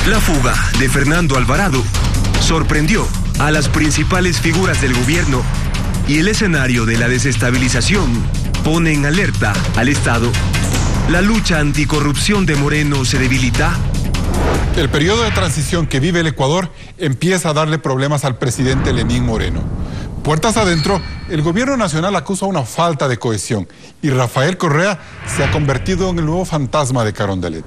La fuga de Fernando Alvarado sorprendió a las principales figuras del gobierno y el escenario de la desestabilización pone en alerta al Estado. ¿La lucha anticorrupción de Moreno se debilita? El periodo de transición que vive el Ecuador empieza a darle problemas al presidente Lenín Moreno. Puertas adentro, el gobierno nacional acusa una falta de cohesión y Rafael Correa se ha convertido en el nuevo fantasma de Carondelet.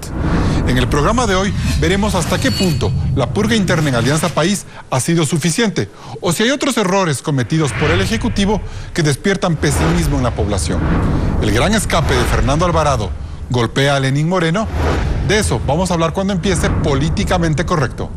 En el programa de hoy veremos hasta qué punto la purga interna en Alianza País ha sido suficiente o si hay otros errores cometidos por el Ejecutivo que despiertan pesimismo en la población. El gran escape de Fernando Alvarado golpea a Lenín Moreno. De eso vamos a hablar cuando empiece Políticamente Correcto.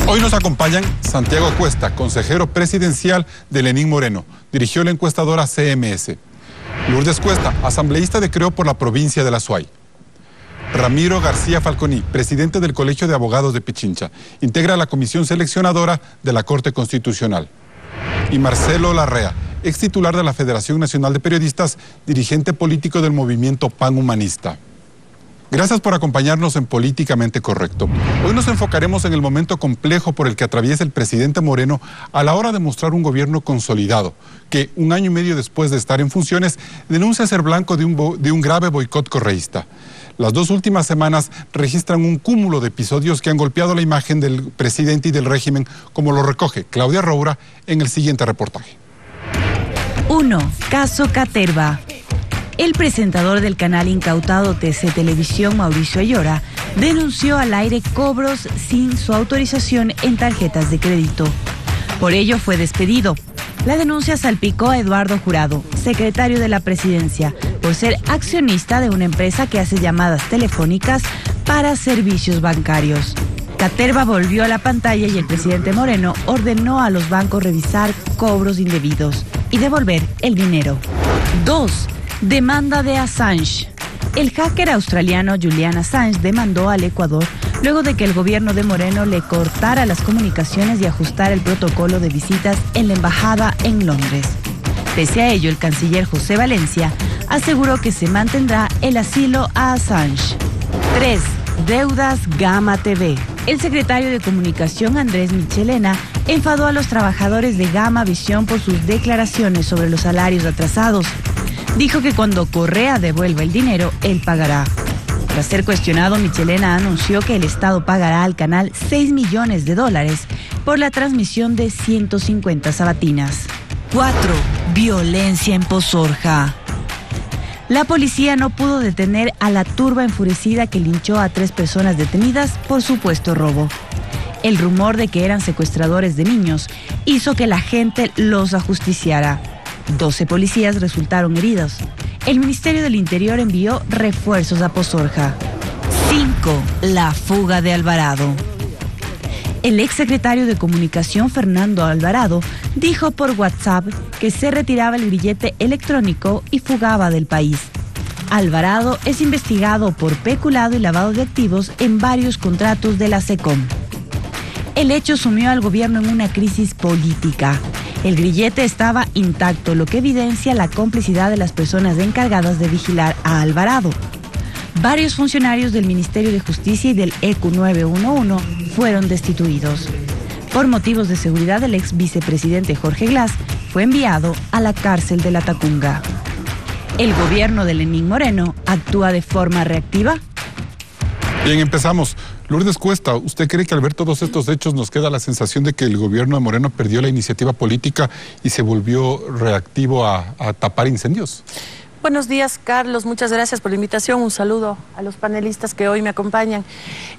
Hoy nos acompañan Santiago Cuesta, consejero presidencial de Lenín Moreno. Dirigió la encuestadora CMS. Lourdes Cuesta, asambleísta de Creo por la provincia de La Suay. Ramiro García Falconi, presidente del Colegio de Abogados de Pichincha. Integra la comisión seleccionadora de la Corte Constitucional. Y Marcelo Larrea, ex titular de la Federación Nacional de Periodistas, dirigente político del movimiento Pan Humanista. Gracias por acompañarnos en Políticamente Correcto. Hoy nos enfocaremos en el momento complejo por el que atraviesa el presidente Moreno a la hora de mostrar un gobierno consolidado, que un año y medio después de estar en funciones, denuncia ser blanco de un grave boicot correísta. Las dos últimas semanas registran un cúmulo de episodios que han golpeado la imagen del presidente y del régimen, como lo recoge Claudia Roura en el siguiente reportaje. 1. Caso Caterva. El presentador del canal incautado TC Televisión, Mauricio Ayora, denunció al aire cobros sin su autorización en tarjetas de crédito. Por ello fue despedido. La denuncia salpicó a Eduardo Jurado, secretario de la Presidencia, por ser accionista de una empresa que hace llamadas telefónicas para servicios bancarios. Caterva volvió a la pantalla y el presidente Moreno ordenó a los bancos revisar cobros indebidos y devolver el dinero. 2. Demanda de Assange. El hacker australiano Julian Assange demandó al Ecuador luego de que el gobierno de Moreno le cortara las comunicaciones y ajustara el protocolo de visitas en la embajada en Londres. Pese a ello, el canciller José Valencia aseguró que se mantendrá el asilo a Assange. 3. Deudas Gama TV. El secretario de Comunicación Andrés Michelena enfadó a los trabajadores de Gama Visión por sus declaraciones sobre los salarios atrasados. Dijo que cuando Correa devuelva el dinero, él pagará. Tras ser cuestionado, Michelena anunció que el Estado pagará al canal $6 millones por la transmisión de 150 sabatinas. 4. Violencia en Pozorja. La policía no pudo detener a la turba enfurecida que linchó a 3 personas detenidas por supuesto robo. El rumor de que eran secuestradores de niños hizo que la gente los ajusticiara. 12 policías resultaron heridos. El Ministerio del Interior envió refuerzos a Pozorja. 5. La fuga de Alvarado. El exsecretario de Comunicación Fernando Alvarado dijo por WhatsApp que se retiraba el grillete electrónico y fugaba del país. Alvarado es investigado por peculado y lavado de activos en varios contratos de la SECOM. El hecho sumió al gobierno en una crisis política. El grillete estaba intacto, lo que evidencia la complicidad de las personas encargadas de vigilar a Alvarado. Varios funcionarios del Ministerio de Justicia y del ECU 911 fueron destituidos. Por motivos de seguridad, el ex vicepresidente Jorge Glass fue enviado a la cárcel de La Tacunga. ¿El gobierno de Lenín Moreno actúa de forma reactiva? Bien, empezamos. Lourdes Cuesta, ¿usted cree que al ver todos estos hechos nos queda la sensación de que el gobierno de Moreno perdió la iniciativa política y se volvió reactivo a tapar incendios? Buenos días, Carlos. Muchas gracias por la invitación. Un saludo a los panelistas que hoy me acompañan.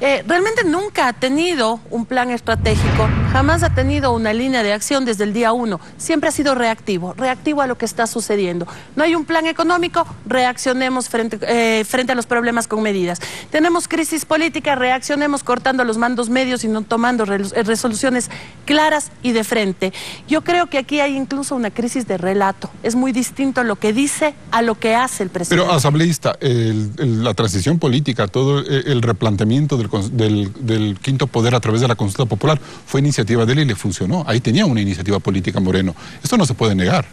Realmente nunca ha tenido un plan estratégico, jamás ha tenido una línea de acción desde el día 1. Siempre ha sido reactivo a lo que está sucediendo. No hay un plan económico, reaccionemos frente a los problemas con medidas. Tenemos crisis política, reaccionemos cortando los mandos medios y no tomando resoluciones claras y de frente. Yo creo que aquí hay incluso una crisis de relato. Es muy distinto lo que dice a lo lo que hace el presidente. Pero, asambleísta, la transición política, todo el replanteamiento del quinto poder a través de la consulta popular fue iniciativa de él y le funcionó. Ahí tenía una iniciativa política Moreno. Esto no se puede negar.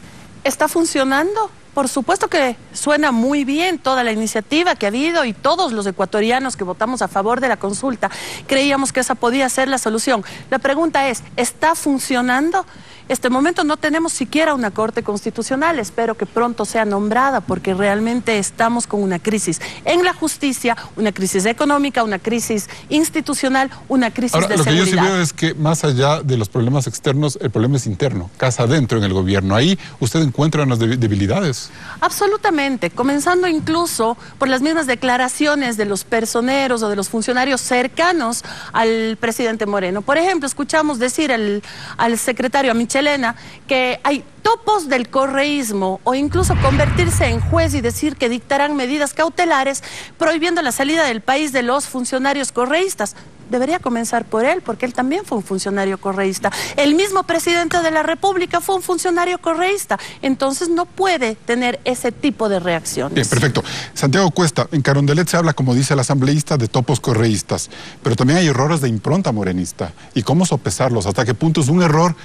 ¿Está funcionando? Por supuesto que suena muy bien toda la iniciativa que ha habido y todos los ecuatorianos que votamos a favor de la consulta creíamos que esa podía ser la solución. La pregunta es, ¿está funcionando? Este momento no tenemos siquiera una Corte Constitucional, espero que pronto sea nombrada porque realmente estamos con una crisis en la justicia, una crisis económica, una crisis institucional, una crisis de seguridad. Lo que yo sí veo es que más allá de los problemas externos, el problema es interno, casa adentro en el gobierno. Ahí usted encuentra unas debilidades. Absolutamente, comenzando incluso por las mismas declaraciones de los personeros o de los funcionarios cercanos al presidente Moreno. Por ejemplo, escuchamos decir al secretario, a Michelena, que hay topos del correísmo o incluso convertirse en juez y decir que dictarán medidas cautelares prohibiendo la salida del país de los funcionarios correístas. Debería comenzar por él, porque él también fue un funcionario correísta. El mismo presidente de la República fue un funcionario correísta. Entonces no puede tener ese tipo de reacciones. Bien, perfecto. Santiago Cuesta, en Carondelet se habla, como dice el asambleísta, de topos correístas, pero también hay errores de impronta morenista. ¿Y cómo sopesarlos? ¿Hasta qué punto es un error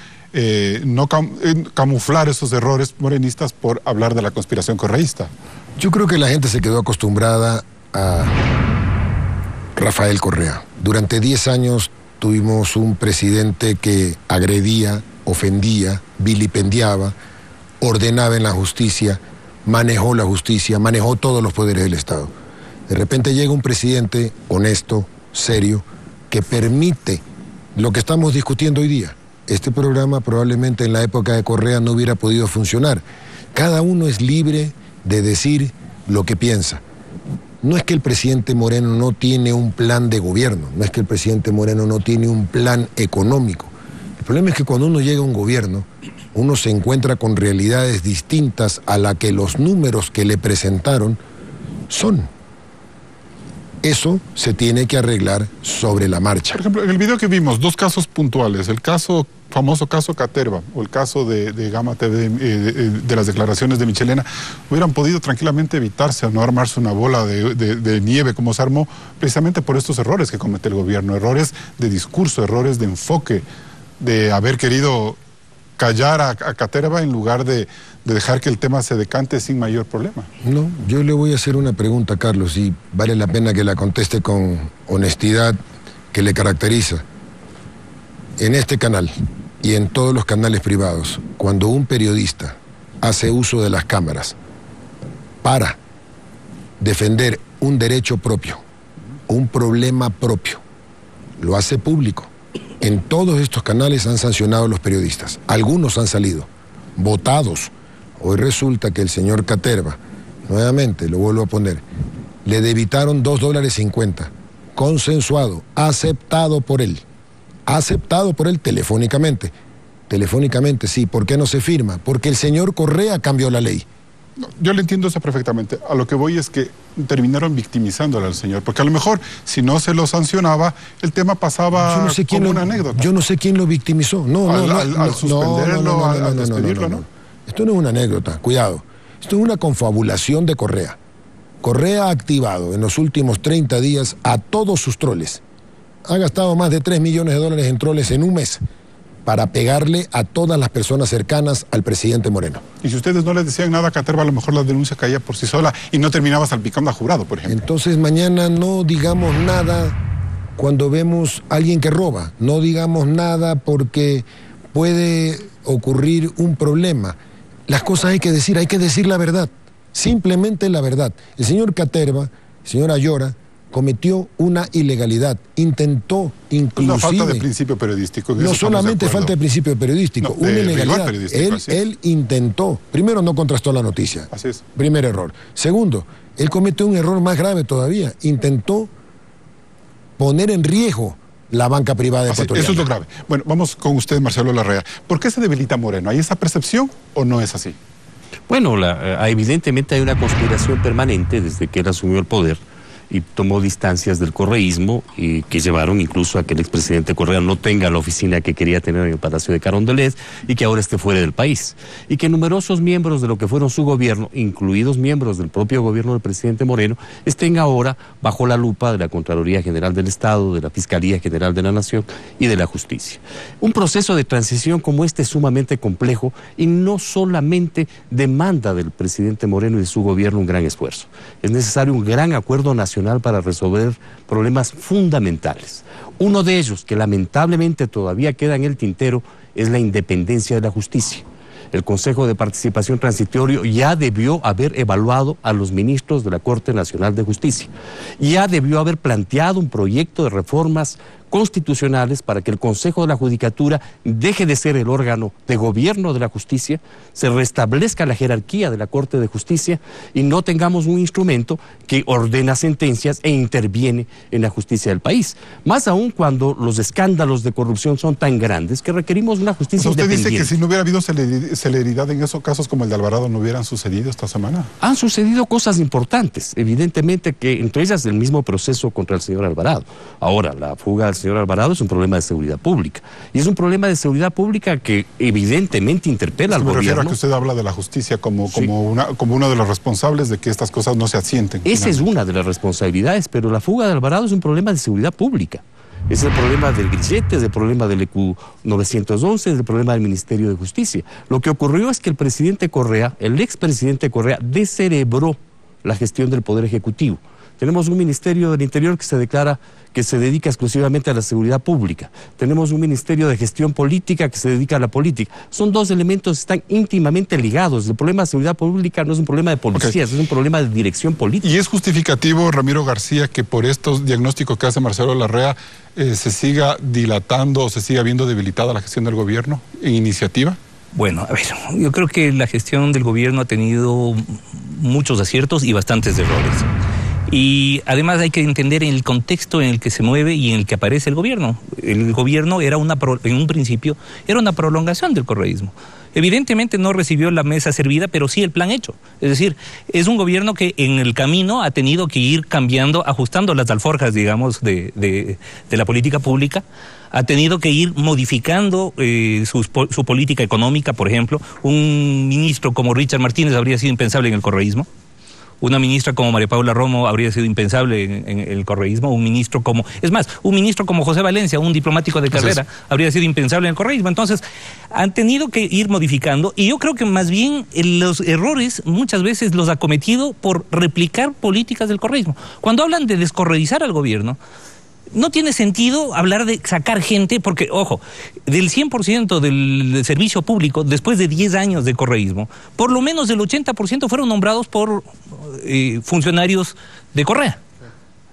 camuflar esos errores morenistas por hablar de la conspiración correísta? Yo creo que la gente se quedó acostumbrada a Rafael Correa. Durante 10 años tuvimos un presidente que agredía, ofendía, vilipendiaba, ordenaba en la justicia, manejó la justicia, manejó todos los poderes del Estado. De repente llega un presidente honesto, serio, que permite lo que estamos discutiendo hoy día. Este programa probablemente en la época de Correa no hubiera podido funcionar. Cada uno es libre de decir lo que piensa. No es que el presidente Moreno no tiene un plan de gobierno, no es que el presidente Moreno no tiene un plan económico. El problema es que cuando uno llega a un gobierno, uno se encuentra con realidades distintas a la que los números que le presentaron son. Eso se tiene que arreglar sobre la marcha. Por ejemplo, en el video que vimos, dos casos puntuales, el famoso caso Caterva o el caso de Gama TV, de las declaraciones de Michelena, hubieran podido tranquilamente evitarse o no armarse una bola de nieve como se armó precisamente por estos errores que comete el gobierno, errores de discurso, errores de enfoque, de haber querido callar a Caterva en lugar de dejar que el tema se decante sin mayor problema. No, yo le voy a hacer una pregunta, Carlos, y vale la pena que la conteste con honestidad que le caracteriza. En este canal y en todos los canales privados, cuando un periodista hace uso de las cámaras para defender un derecho propio, un problema propio, lo hace público. En todos estos canales han sancionado a los periodistas. Algunos han salido votados. Hoy resulta que el señor Caterva, nuevamente lo vuelvo a poner, le debitaron $2.50, consensuado, aceptado por él telefónicamente. Telefónicamente, sí. ¿Por qué no se firma? Porque el señor Correa cambió la ley. No, yo le entiendo eso perfectamente. A lo que voy es que terminaron victimizándole al señor, porque a lo mejor si no se lo sancionaba, el tema pasaba como una anécdota. Yo no sé quién lo victimizó. Al suspenderlo, al despedirlo, ¿no? Esto no es una anécdota, cuidado. Esto es una confabulación de Correa. Correa ha activado en los últimos 30 días a todos sus troles. Ha gastado más de $3 millones en troles en un mes para pegarle a todas las personas cercanas al presidente Moreno. Y si ustedes no les decían nada a Caterva, a lo mejor la denuncia caía por sí sola y no terminaba salpicando a jurado, por ejemplo. Entonces mañana no digamos nada cuando vemos a alguien que roba. No digamos nada porque puede ocurrir un problema. Las cosas hay que decir la verdad, simplemente la verdad. El señor Caterva, el señor Ayora, cometió una ilegalidad, intentó inclusive... Una falta de principio periodístico. No solamente falta de principio periodístico, una ilegalidad. Él intentó, primero no contrastó la noticia, así es. Primer error. Segundo, él cometió un error más grave todavía, intentó poner en riesgo la banca privada ecuatoriana. Eso es lo grave. Bueno, vamos con usted, Marcelo Larrea. ¿Por qué se debilita Moreno? ¿Hay esa percepción o no es así? Bueno, evidentemente hay una conspiración permanente desde que él asumió el poder y tomó distancias del correísmo y que llevaron incluso a que el expresidente Correa no tenga la oficina que quería tener en el Palacio de Carondelet y que ahora esté fuera del país. Y que numerosos miembros de lo que fueron su gobierno, incluidos miembros del propio gobierno del presidente Moreno, estén ahora bajo la lupa de la Contraloría General del Estado, de la Fiscalía General de la Nación y de la Justicia. Un proceso de transición como este es sumamente complejo y no solamente demanda del presidente Moreno y de su gobierno un gran esfuerzo. Es necesario un gran acuerdo nacional para resolver problemas fundamentales. Uno de ellos, que lamentablemente todavía queda en el tintero, es la independencia de la justicia. El Consejo de Participación Transitorio ya debió haber evaluado a los ministros de la Corte Nacional de Justicia. Ya debió haber planteado un proyecto de reformas constitucionales para que el Consejo de la Judicatura deje de ser el órgano de gobierno de la justicia, se restablezca la jerarquía de la Corte de Justicia y no tengamos un instrumento que ordena sentencias e interviene en la justicia del país. Más aún cuando los escándalos de corrupción son tan grandes que requerimos una justicia independiente. ¿Usted dice que si no hubiera habido celeridad en esos casos como el de Alvarado no hubieran sucedido esta semana? Han sucedido cosas importantes, evidentemente, que entre ellas el mismo proceso contra el señor Alvarado. Ahora, la fuga del señor Alvarado es un problema de seguridad pública. Y es un problema de seguridad pública que evidentemente interpela al gobierno. Me refiero a que usted habla de la justicia como uno de los responsables de que estas cosas no se asienten. Esa es una de las responsabilidades, pero la fuga de Alvarado es un problema de seguridad pública. Es el problema del grillete, es el problema del EQ 911, es el problema del Ministerio de Justicia. Lo que ocurrió es que el presidente Correa, el expresidente Correa, descerebró la gestión del Poder Ejecutivo. Tenemos un Ministerio del Interior que se declara que se dedica exclusivamente a la seguridad pública. Tenemos un Ministerio de Gestión Política que se dedica a la política. Son dos elementos que están íntimamente ligados. El problema de seguridad pública no es un problema de policías, es un problema de dirección política. ¿Y es justificativo, Ramiro García, que por estos diagnósticos que hace Marcelo Larrea se siga dilatando o se siga viendo debilitada la gestión del gobierno en iniciativa? Bueno, a ver, yo creo que la gestión del gobierno ha tenido muchos aciertos y bastantes errores. Y además hay que entender el contexto en el que se mueve y en el que aparece el gobierno. El gobierno era en un principio era una prolongación del correísmo. Evidentemente no recibió la mesa servida, pero sí el plan hecho. Es decir, es un gobierno que en el camino ha tenido que ir cambiando, ajustando las alforjas, digamos, de la política pública. Ha tenido que ir modificando su política económica, por ejemplo. Un ministro como Richard Martínez habría sido impensable en el correísmo. Una ministra como María Paula Romo habría sido impensable en el correísmo. Un ministro como José Valencia, un diplomático de carrera, habría sido impensable en el correísmo. Entonces, han tenido que ir modificando y yo creo que más bien los errores muchas veces los ha cometido por replicar políticas del correísmo. Cuando hablan de descorreizar al gobierno, no tiene sentido hablar de sacar gente, porque, ojo, del 100% del servicio público, después de 10 años de correísmo, por lo menos el 80% fueron nombrados por funcionarios de Correa.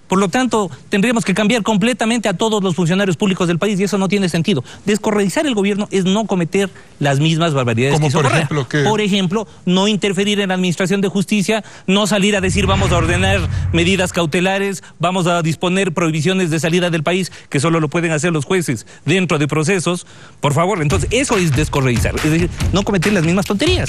Por lo tanto, tendríamos que cambiar completamente a todos los funcionarios públicos del país y eso no tiene sentido. Descorreizar el gobierno es no cometer las mismas barbaridades que hizo Correa. Por ejemplo, no interferir en la administración de justicia, no salir a decir vamos a ordenar medidas cautelares, vamos a disponer prohibiciones de salida del país, que solo lo pueden hacer los jueces dentro de procesos. Por favor, entonces eso es descorreizar, es decir, no cometer las mismas tonterías.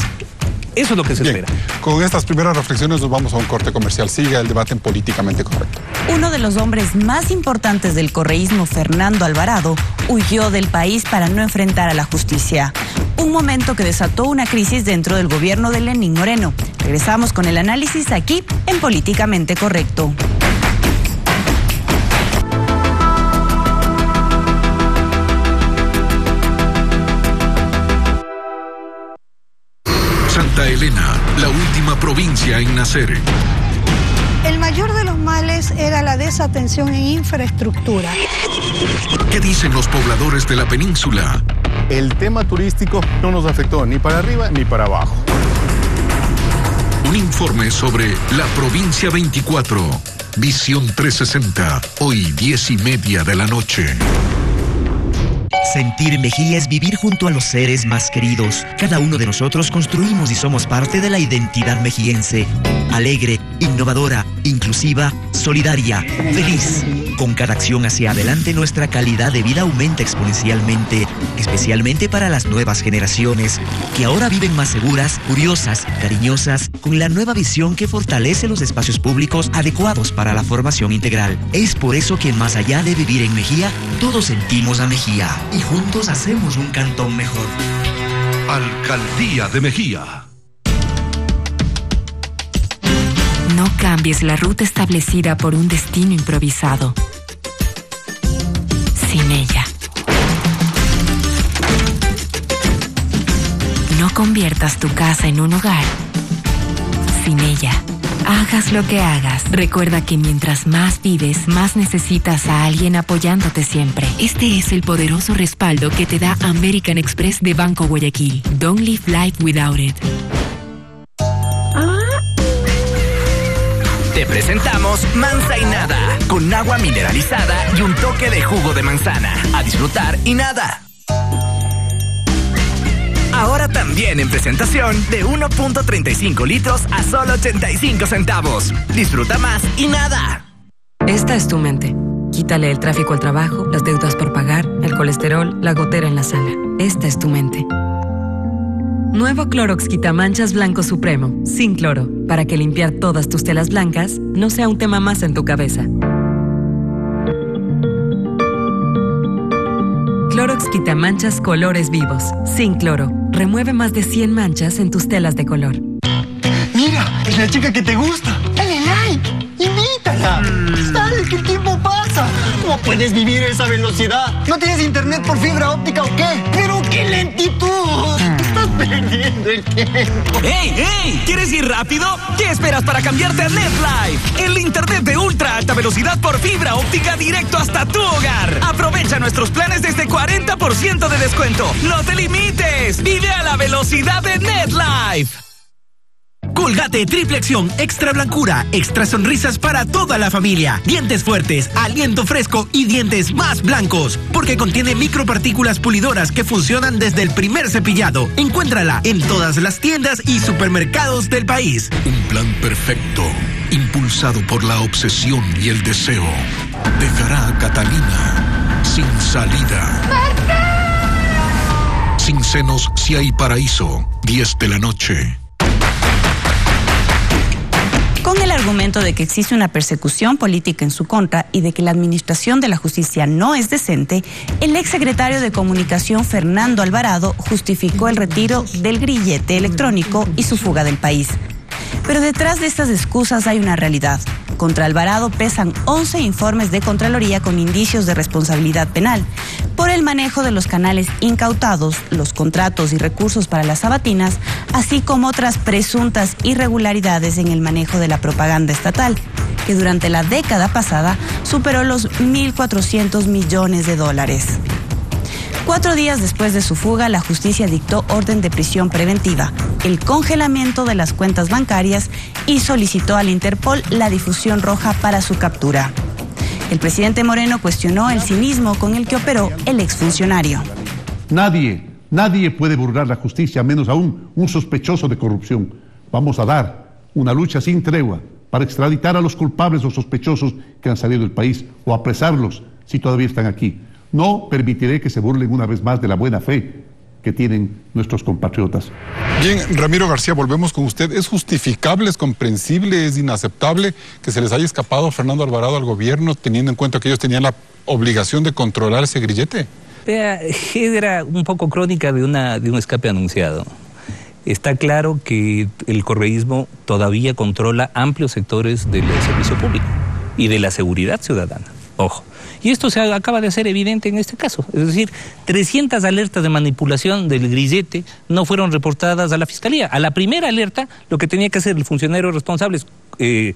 Eso es lo que se espera. Con estas primeras reflexiones nos vamos a un corte comercial. Siga el debate en Políticamente Correcto. Uno de los hombres más importantes del correísmo, Fernando Alvarado, huyó del país para no enfrentar a la justicia. Un momento que desató una crisis dentro del gobierno de Lenín Moreno. Regresamos con el análisis aquí en Políticamente Correcto. Santa Elena, la última provincia en nacer. El mayor de los males era la desatención en infraestructura. ¿Qué dicen los pobladores de la península? El tema turístico no nos afectó ni para arriba ni para abajo. Un informe sobre la provincia 24. Visión 360, hoy 10:30 de la noche. Sentir Mejía es vivir junto a los seres más queridos. Cada uno de nosotros construimos y somos parte de la identidad mejiense. Alegre, innovadora, inclusiva, solidaria, feliz. Con cada acción hacia adelante, nuestra calidad de vida aumenta exponencialmente, especialmente para las nuevas generaciones, que ahora viven más seguras, curiosas, cariñosas, con la nueva visión que fortalece los espacios públicos adecuados para la formación integral. Es por eso que más allá de vivir en Mejía, todos sentimos a Mejía y juntos hacemos un cantón mejor. Alcaldía de Mejía. No cambies la ruta establecida por un destino improvisado. Sin ella. No conviertas tu casa en un hogar. Sin ella. Hagas lo que hagas. Recuerda que mientras más vives, más necesitas a alguien apoyándote siempre. Este es el poderoso respaldo que te da American Express de Banco Guayaquil. Don't live life without it. Te presentamos Mansa y Nada, con agua mineralizada y un toque de jugo de manzana. A disfrutar y nada. Ahora también en presentación de 1.35 litros a solo 85 centavos. Disfruta más y nada. Esta es tu mente. Quítale el tráfico al trabajo, las deudas por pagar, el colesterol, la gotera en la sala. Esta es tu mente. Nuevo Clorox Quitamanchas Blanco Supremo, sin cloro, para que limpiar todas tus telas blancas no sea un tema más en tu cabeza. Clorox Quitamanchas Colores Vivos, sin cloro. Remueve más de 100 manchas en tus telas de color. Mira, es la chica que te gusta. Dale like, invítala. Dale, que el tiempo pasa. ¿Cómo puedes vivir a esa velocidad? ¿No tienes internet por fibra óptica o qué? ¡Pero qué lentitud! Estás perdiendo el tiempo. ¡Ey, ey! ¿Quieres ir rápido? ¿Qué esperas para cambiarte a NetLife? El internet de ultra alta velocidad por fibra óptica directo hasta tu hogar. Aprovecha nuestros planes desde 40% de descuento. ¡No te limites! ¡Vive a la velocidad de NetLife! Colgate Triple Acción, extra blancura, extra sonrisas para toda la familia. Dientes fuertes, aliento fresco y dientes más blancos. Porque contiene micropartículas pulidoras que funcionan desde el primer cepillado. Encuéntrala en todas las tiendas y supermercados del país. Un plan perfecto, impulsado por la obsesión y el deseo, dejará a Catalina sin salida. ¡Marta! Sin senos si hay paraíso, 10 de la noche. Con el argumento de que existe una persecución política en su contra y de que la administración de la justicia no es decente, el exsecretario de Comunicación Fernando Alvarado justificó el retiro del grillete electrónico y su fuga del país. Pero detrás de estas excusas hay una realidad. Contra Alvarado pesan 11 informes de Contraloría con indicios de responsabilidad penal por el manejo de los canales incautados, los contratos y recursos para las sabatinas, así como otras presuntas irregularidades en el manejo de la propaganda estatal, que durante la década pasada superó los 1.400 millones de dólares. 4 días después de su fuga, la justicia dictó orden de prisión preventiva, el congelamiento de las cuentas bancarias y solicitó al Interpol la difusión roja para su captura. El presidente Moreno cuestionó el cinismo con el que operó el exfuncionario. Nadie puede burlar la justicia, menos aún un sospechoso de corrupción. Vamos a dar una lucha sin tregua para extraditar a los culpables o sospechosos que han salido del país o apresarlos si todavía están aquí. No permitiré que se burlen una vez más de la buena fe que tienen nuestros compatriotas. Bien, Ramiro García, volvemos con usted. ¿Es justificable, es comprensible, es inaceptable que se les haya escapado Fernando Alvarado al gobierno, teniendo en cuenta que ellos tenían la obligación de controlar ese grillete? Era un poco crónica de un escape anunciado. Está claro que el correísmo todavía controla amplios sectores del servicio público y de la seguridad ciudadana. Ojo. Y esto se acaba de hacer evidente en este caso. Es decir, 300 alertas de manipulación del grillete no fueron reportadas a la Fiscalía. A la primera alerta, lo que tenía que hacer el funcionario responsable es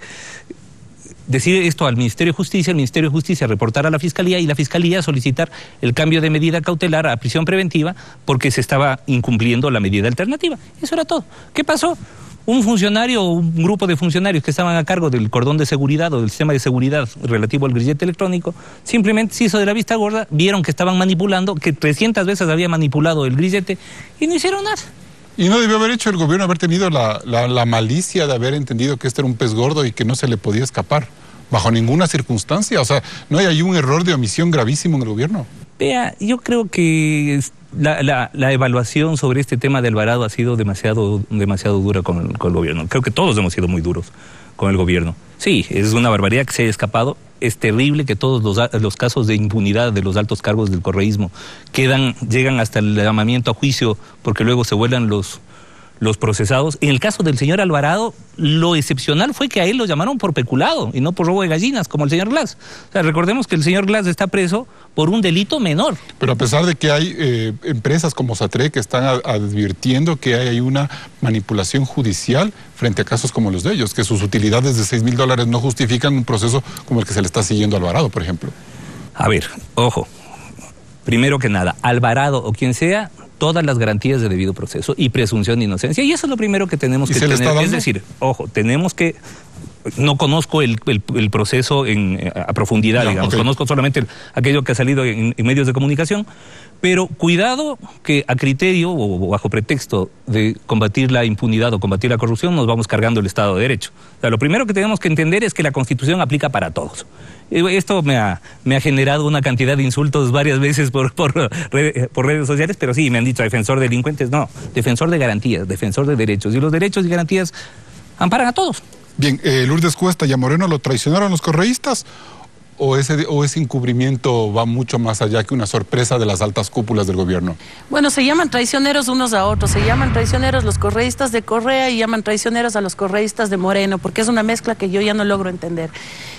decir esto al Ministerio de Justicia, el Ministerio de Justicia reportar a la Fiscalía y la Fiscalía solicitar el cambio de medida cautelar a prisión preventiva porque se estaba incumpliendo la medida alternativa. Eso era todo. ¿Qué pasó? un funcionario o un grupo de funcionarios que estaban a cargo del cordón de seguridad o del sistema de seguridad relativo al grillete electrónico, simplemente se hizo de la vista gorda, vieron que estaban manipulando, que 300 veces había manipulado el grillete y no hicieron nada. Y no debió haber hecho el gobierno, haber tenido la malicia de haber entendido que este era un pez gordo y que no se le podía escapar, bajo ninguna circunstancia. O sea, ¿no hay ahí un error de omisión gravísimo en el gobierno? Vea, yo creo que la evaluación sobre este tema de Alvarado ha sido demasiado dura con el gobierno. Creo que todos hemos sido muy duros con el gobierno. Sí, es una barbaridad que se haya escapado. Es terrible que todos los casos de impunidad de los altos cargos del correísmo llegan hasta el llamamiento a juicio porque luego se vuelan los procesados. En el caso del señor Alvarado, lo excepcional fue que a él lo llamaron por peculado y no por robo de gallinas, como el señor Glass. O sea, recordemos que el señor Glass está preso por un delito menor. Pero a pesar de que hay empresas como Satre que están advirtiendo que hay una manipulación judicial frente a casos como los de ellos, que sus utilidades de $6,000 no justifican un proceso como el que se le está siguiendo a Alvarado, por ejemplo. A ver, ojo. Primero que nada, Alvarado o quien sea, todas las garantías de debido proceso y presunción de inocencia. Y eso es lo primero que tenemos que tener. Es decir, ojo, tenemos que... No conozco el proceso a profundidad, digamos. Okay. Conozco solamente aquello que ha salido en medios de comunicación. Pero cuidado que a criterio o bajo pretexto de combatir la impunidad o combatir la corrupción nos vamos cargando el Estado de Derecho. O sea, lo primero que tenemos que entender es que la Constitución aplica para todos. Esto me ha generado una cantidad de insultos varias veces por redes sociales, pero sí, me han dicho defensor de delincuentes. No, defensor de garantías, defensor de derechos. Y los derechos y garantías amparan a todos. Bien, Lourdes Cuesta y a Moreno lo traicionaron los correístas, o ese encubrimiento va mucho más allá que una sorpresa de las altas cúpulas del gobierno. Bueno, se llaman traicioneros unos a otros, se llaman traicioneros los correístas de Correa y llaman traicioneros a los correístas de Moreno, porque es una mezcla que yo ya no logro entender.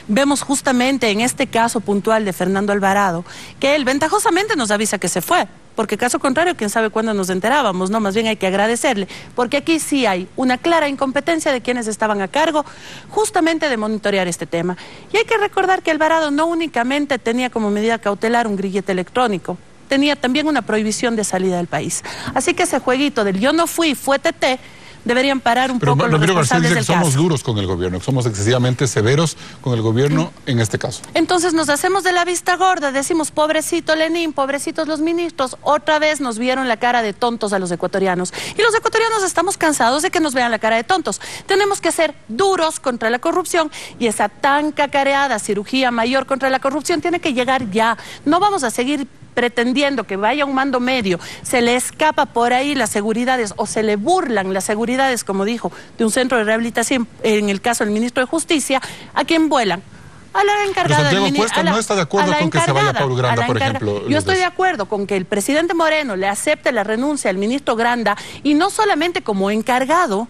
Vemos justamente en este caso puntual de Fernando Alvarado que él ventajosamente nos avisa que se fue. Porque caso contrario, quién sabe cuándo nos enterábamos, ¿no? Más bien hay que agradecerle, porque aquí sí hay una clara incompetencia de quienes estaban a cargo justamente de monitorear este tema. Y hay que recordar que Alvarado no únicamente tenía como medida cautelar un grillete electrónico, tenía también una prohibición de salida del país. Así que ese jueguito del yo no fui, fue TT, deberían parar un poco los responsables del caso. Somos duros con el gobierno, somos excesivamente severos con el gobierno en este caso. Entonces nos hacemos de la vista gorda, decimos pobrecito Lenín, pobrecitos los ministros, otra vez nos vieron la cara de tontos a los ecuatorianos. Y los ecuatorianos estamos cansados de que nos vean la cara de tontos. Tenemos que ser duros contra la corrupción y esa tan cacareada cirugía mayor contra la corrupción tiene que llegar ya. No vamos a seguir pretendiendo que vaya un mando medio, se le escapa por ahí las seguridades o se le burlan las seguridades, como dijo, de un centro de rehabilitación, en el caso del ministro de Justicia, ¿a quién vuelan? A la encargada. Pero Santiago Cuesta no está de acuerdo con que se vaya Paul Granda, por ejemplo. Yo estoy de acuerdo con que el presidente Moreno le acepte la renuncia al ministro Granda, y no solamente como encargado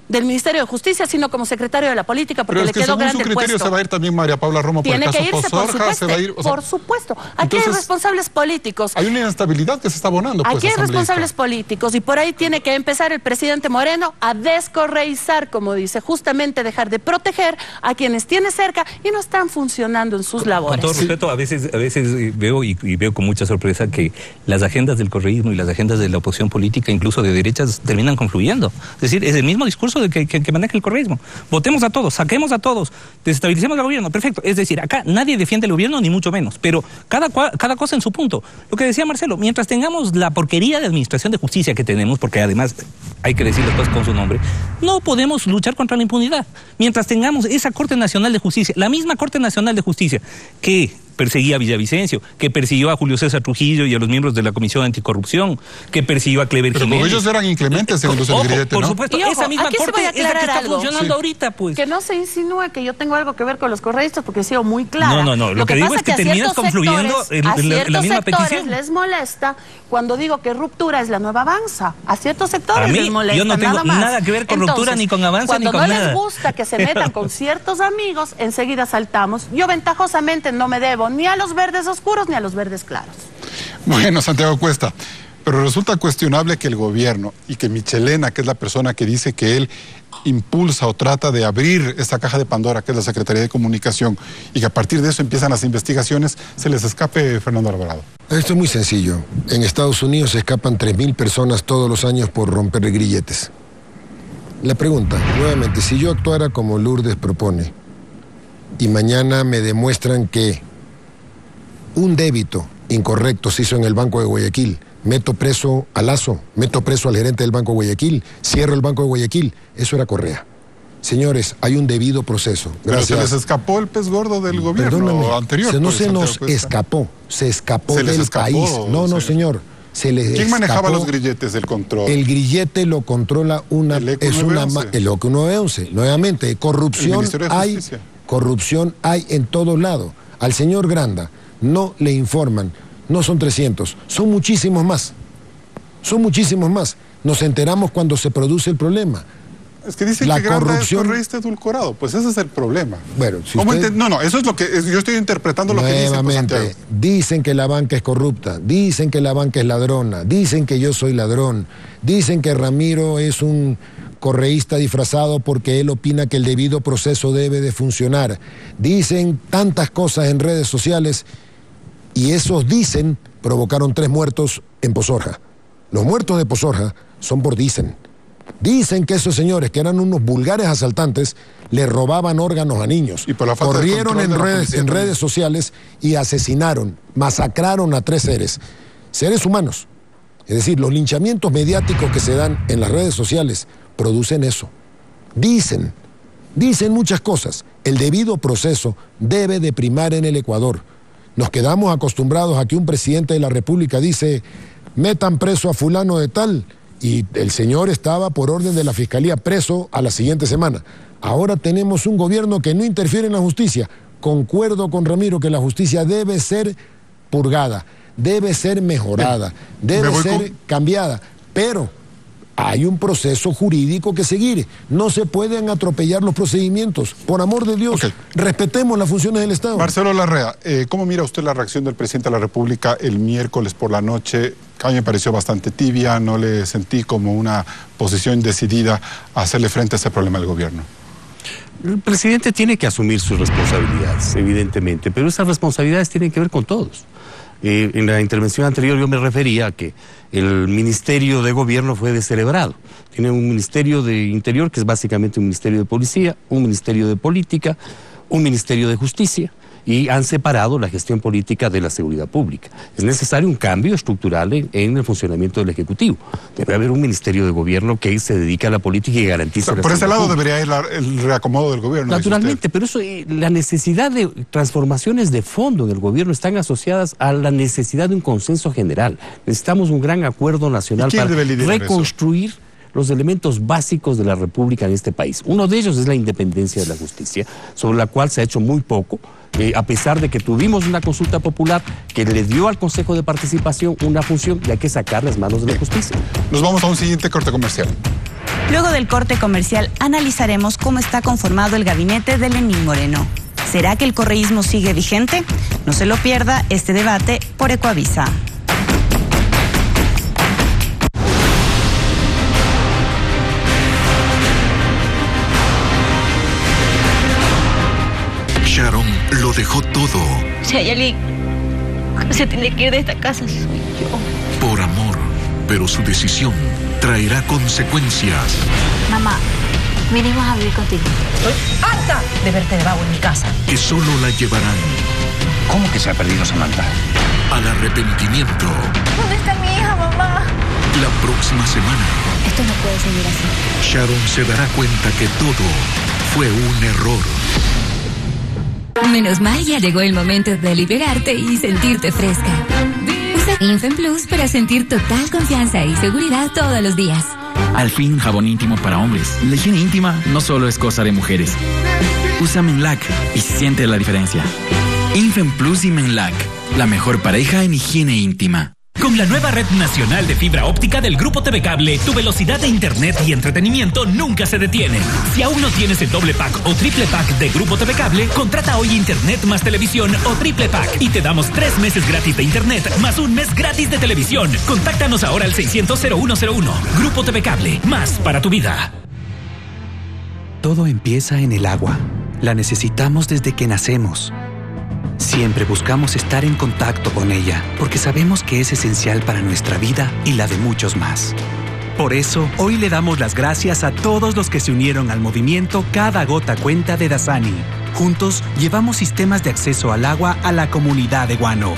del Ministerio de Justicia, sino como secretario de la política, porque le quedó grande el puesto. Pero es que según su criterio se va a ir también María Paula Romo por el caso Pozorja, se va a ir... O sea, por supuesto. Aquí hay responsables políticos. Hay una inestabilidad que se está abonando. Aquí hay responsables políticos y por ahí tiene que empezar el presidente Moreno a descorreizar, como dice, justamente dejar de proteger a quienes tiene cerca y no están funcionando en sus labores. Con todo respeto, a veces veo y veo con mucha sorpresa que las agendas del correísmo y las agendas de la oposición política, incluso de derechas, terminan confluyendo. Es decir, es el mismo discurso de que maneja el correísmo. Votemos a todos, saquemos a todos, desestabilicemos al gobierno, perfecto. Es decir, acá nadie defiende el gobierno, ni mucho menos, pero cada cosa en su punto. Lo que decía Marcelo, mientras tengamos la porquería de administración de justicia que tenemos, porque además hay que decir las cosas con su nombre, no podemos luchar contra la impunidad. Mientras tengamos esa Corte Nacional de Justicia, la misma Corte Nacional de Justicia que perseguía a Villavicencio, que persiguió a Julio César Trujillo y a los miembros de la Comisión Anticorrupción, que persiguió a Clever Jiménez. Pero ellos eran inclementes según los del grillete, por ¿no? supuesto, y esa misma Corte es la que está funcionando ahorita, pues. Que no se insinúe que yo tengo algo que ver con los correístas, porque he sido muy clara. No, lo que digo es que terminas confluyendo en la misma petición. Les molesta cuando digo que ruptura es la nueva Avanza. A ciertos sectores les molesta. Yo no tengo nada que ver con ruptura, ni con Avanza, ni con nada. Cuando no les gusta que se metan con ciertos amigos, enseguida saltamos. Yo ventajosamente no me debo ni a los verdes oscuros ni a los verdes claros. Bueno, Santiago Cuesta, pero resulta cuestionable que el gobierno y que Michelena, que es la persona que dice que él impulsa o trata de abrir esta caja de Pandora, que es la Secretaría de Comunicación, y que a partir de eso empiezan las investigaciones, se les escape Fernando Alvarado. Esto es muy sencillo. En Estados Unidos se escapan 3.000 personas todos los años por romper grilletes. La pregunta, nuevamente, si yo actuara como Lourdes propone y mañana me demuestran que un débito incorrecto se hizo en el Banco de Guayaquil, meto preso a Lazo, meto preso al gerente del Banco de Guayaquil, cierro el Banco de Guayaquil, eso era Correa. Señores, hay un debido proceso. Gracias. Pero se les escapó el pez gordo del gobierno anterior. No se nos escapó, se escapó del país. No, no, señor. Se les ¿Quién manejaba los grilletes del control? El grillete lo controla una... el ECO 911. Nuevamente, corrupción hay en todos lados. Al señor Granda no le informan, no son 300, son muchísimos más. Son muchísimos más. Nos enteramos cuando se produce el problema. Es que dicen que Granda es correísta edulcorado, pues ese es el problema. Bueno, si no, eso es lo que yo estoy interpretando lo que dicen. Nuevamente, dicen que la banca es corrupta, dicen que la banca es ladrona, dicen que yo soy ladrón, dicen que Ramiro es un correísta disfrazado porque él opina que el debido proceso debe de funcionar. Dicen tantas cosas en redes sociales y esos dicen provocaron 3 muertos en Pozorja. Los muertos de Pozorja son por dicen. Dicen que esos señores, que eran unos vulgares asaltantes, le robaban órganos a niños. Y por la falta corrieron de en redes sociales y asesinaron, masacraron a 3 seres humanos. Es decir, los linchamientos mediáticos que se dan en las redes sociales producen eso. Dicen muchas cosas. El debido proceso debe de primar en el Ecuador. Nos quedamos acostumbrados a que un presidente de la República dice, metan preso a fulano de tal, y el señor estaba por orden de la Fiscalía preso a la siguiente semana. Ahora tenemos un gobierno que no interfiere en la justicia. Concuerdo con Ramiro que la justicia debe ser purgada, debe ser mejorada, debe ser cambiada, pero hay un proceso jurídico que seguir. No se pueden atropellar los procedimientos. Por amor de Dios, respetemos las funciones del Estado. Marcelo Larrea, ¿cómo mira usted la reacción del presidente de la República el miércoles por la noche? A mí me pareció bastante tibia, no le sentí como una posición decidida a hacerle frente a ese problema del gobierno. El presidente tiene que asumir sus responsabilidades, evidentemente, pero esas responsabilidades tienen que ver con todos. En la intervención anterior yo me refería a que el Ministerio de Gobierno fue descerebrado. Tiene un Ministerio de Interior que es básicamente un Ministerio de Policía, un Ministerio de Política, un Ministerio de Justicia, y han separado la gestión política de la seguridad pública. Es necesario un cambio estructural en el funcionamiento del Ejecutivo. Debe haber un Ministerio de Gobierno que se dedique a la política y garantice la por ese lado pública. Debería ir el reacomodo del gobierno. Naturalmente, pero eso, la necesidad de transformaciones de fondo en el gobierno están asociadas a la necesidad de un consenso general. Necesitamos un gran acuerdo nacional para reconstruir los elementos básicos de la República en este país. Uno de ellos es la independencia de la justicia, sobre la cual se ha hecho muy poco, a pesar de que tuvimos una consulta popular que le dio al Consejo de Participación una función y hay que sacar las manos de la justicia. Nos vamos a un siguiente corte comercial. Luego del corte comercial analizaremos cómo está conformado el gabinete de Lenín Moreno. ¿Será que el correísmo sigue vigente? No se lo pierda este debate por Ecoavisa. Sharon lo dejó todo. Si hay alguien que se tiene que ir de esta casa, soy yo. Por amor, pero su decisión traerá consecuencias. Mamá, vinimos a vivir contigo. Estoy harta de verte de vago en mi casa. Que solo la llevarán. ¿Cómo que se ha perdido Samantha? Al arrepentimiento. ¿Dónde está mi hija, mamá? La próxima semana. Esto no puede seguir así. Sharon se dará cuenta que todo fue un error. Menos mal, ya llegó el momento de liberarte y sentirte fresca. Usa Infen Plus para sentir total confianza y seguridad todos los días. Al fin, jabón íntimo para hombres. La higiene íntima no solo es cosa de mujeres. Usa Menlac y siente la diferencia. Infen Plus y Menlac, la mejor pareja en higiene íntima. Con la nueva red nacional de fibra óptica del Grupo TV Cable, tu velocidad de internet y entretenimiento nunca se detiene. Si aún no tienes el doble pack o triple pack de Grupo TV Cable, contrata hoy internet más televisión o triple pack y te damos 3 meses gratis de internet más 1 mes gratis de televisión. Contáctanos ahora al 600-0101. Grupo TV Cable, más para tu vida. Todo empieza en el agua. La necesitamos desde que nacemos. Siempre buscamos estar en contacto con ella, porque sabemos que es esencial para nuestra vida y la de muchos más. Por eso, hoy le damos las gracias a todos los que se unieron al movimiento Cada Gota Cuenta de Dasani. Juntos, llevamos sistemas de acceso al agua a la comunidad de Guano.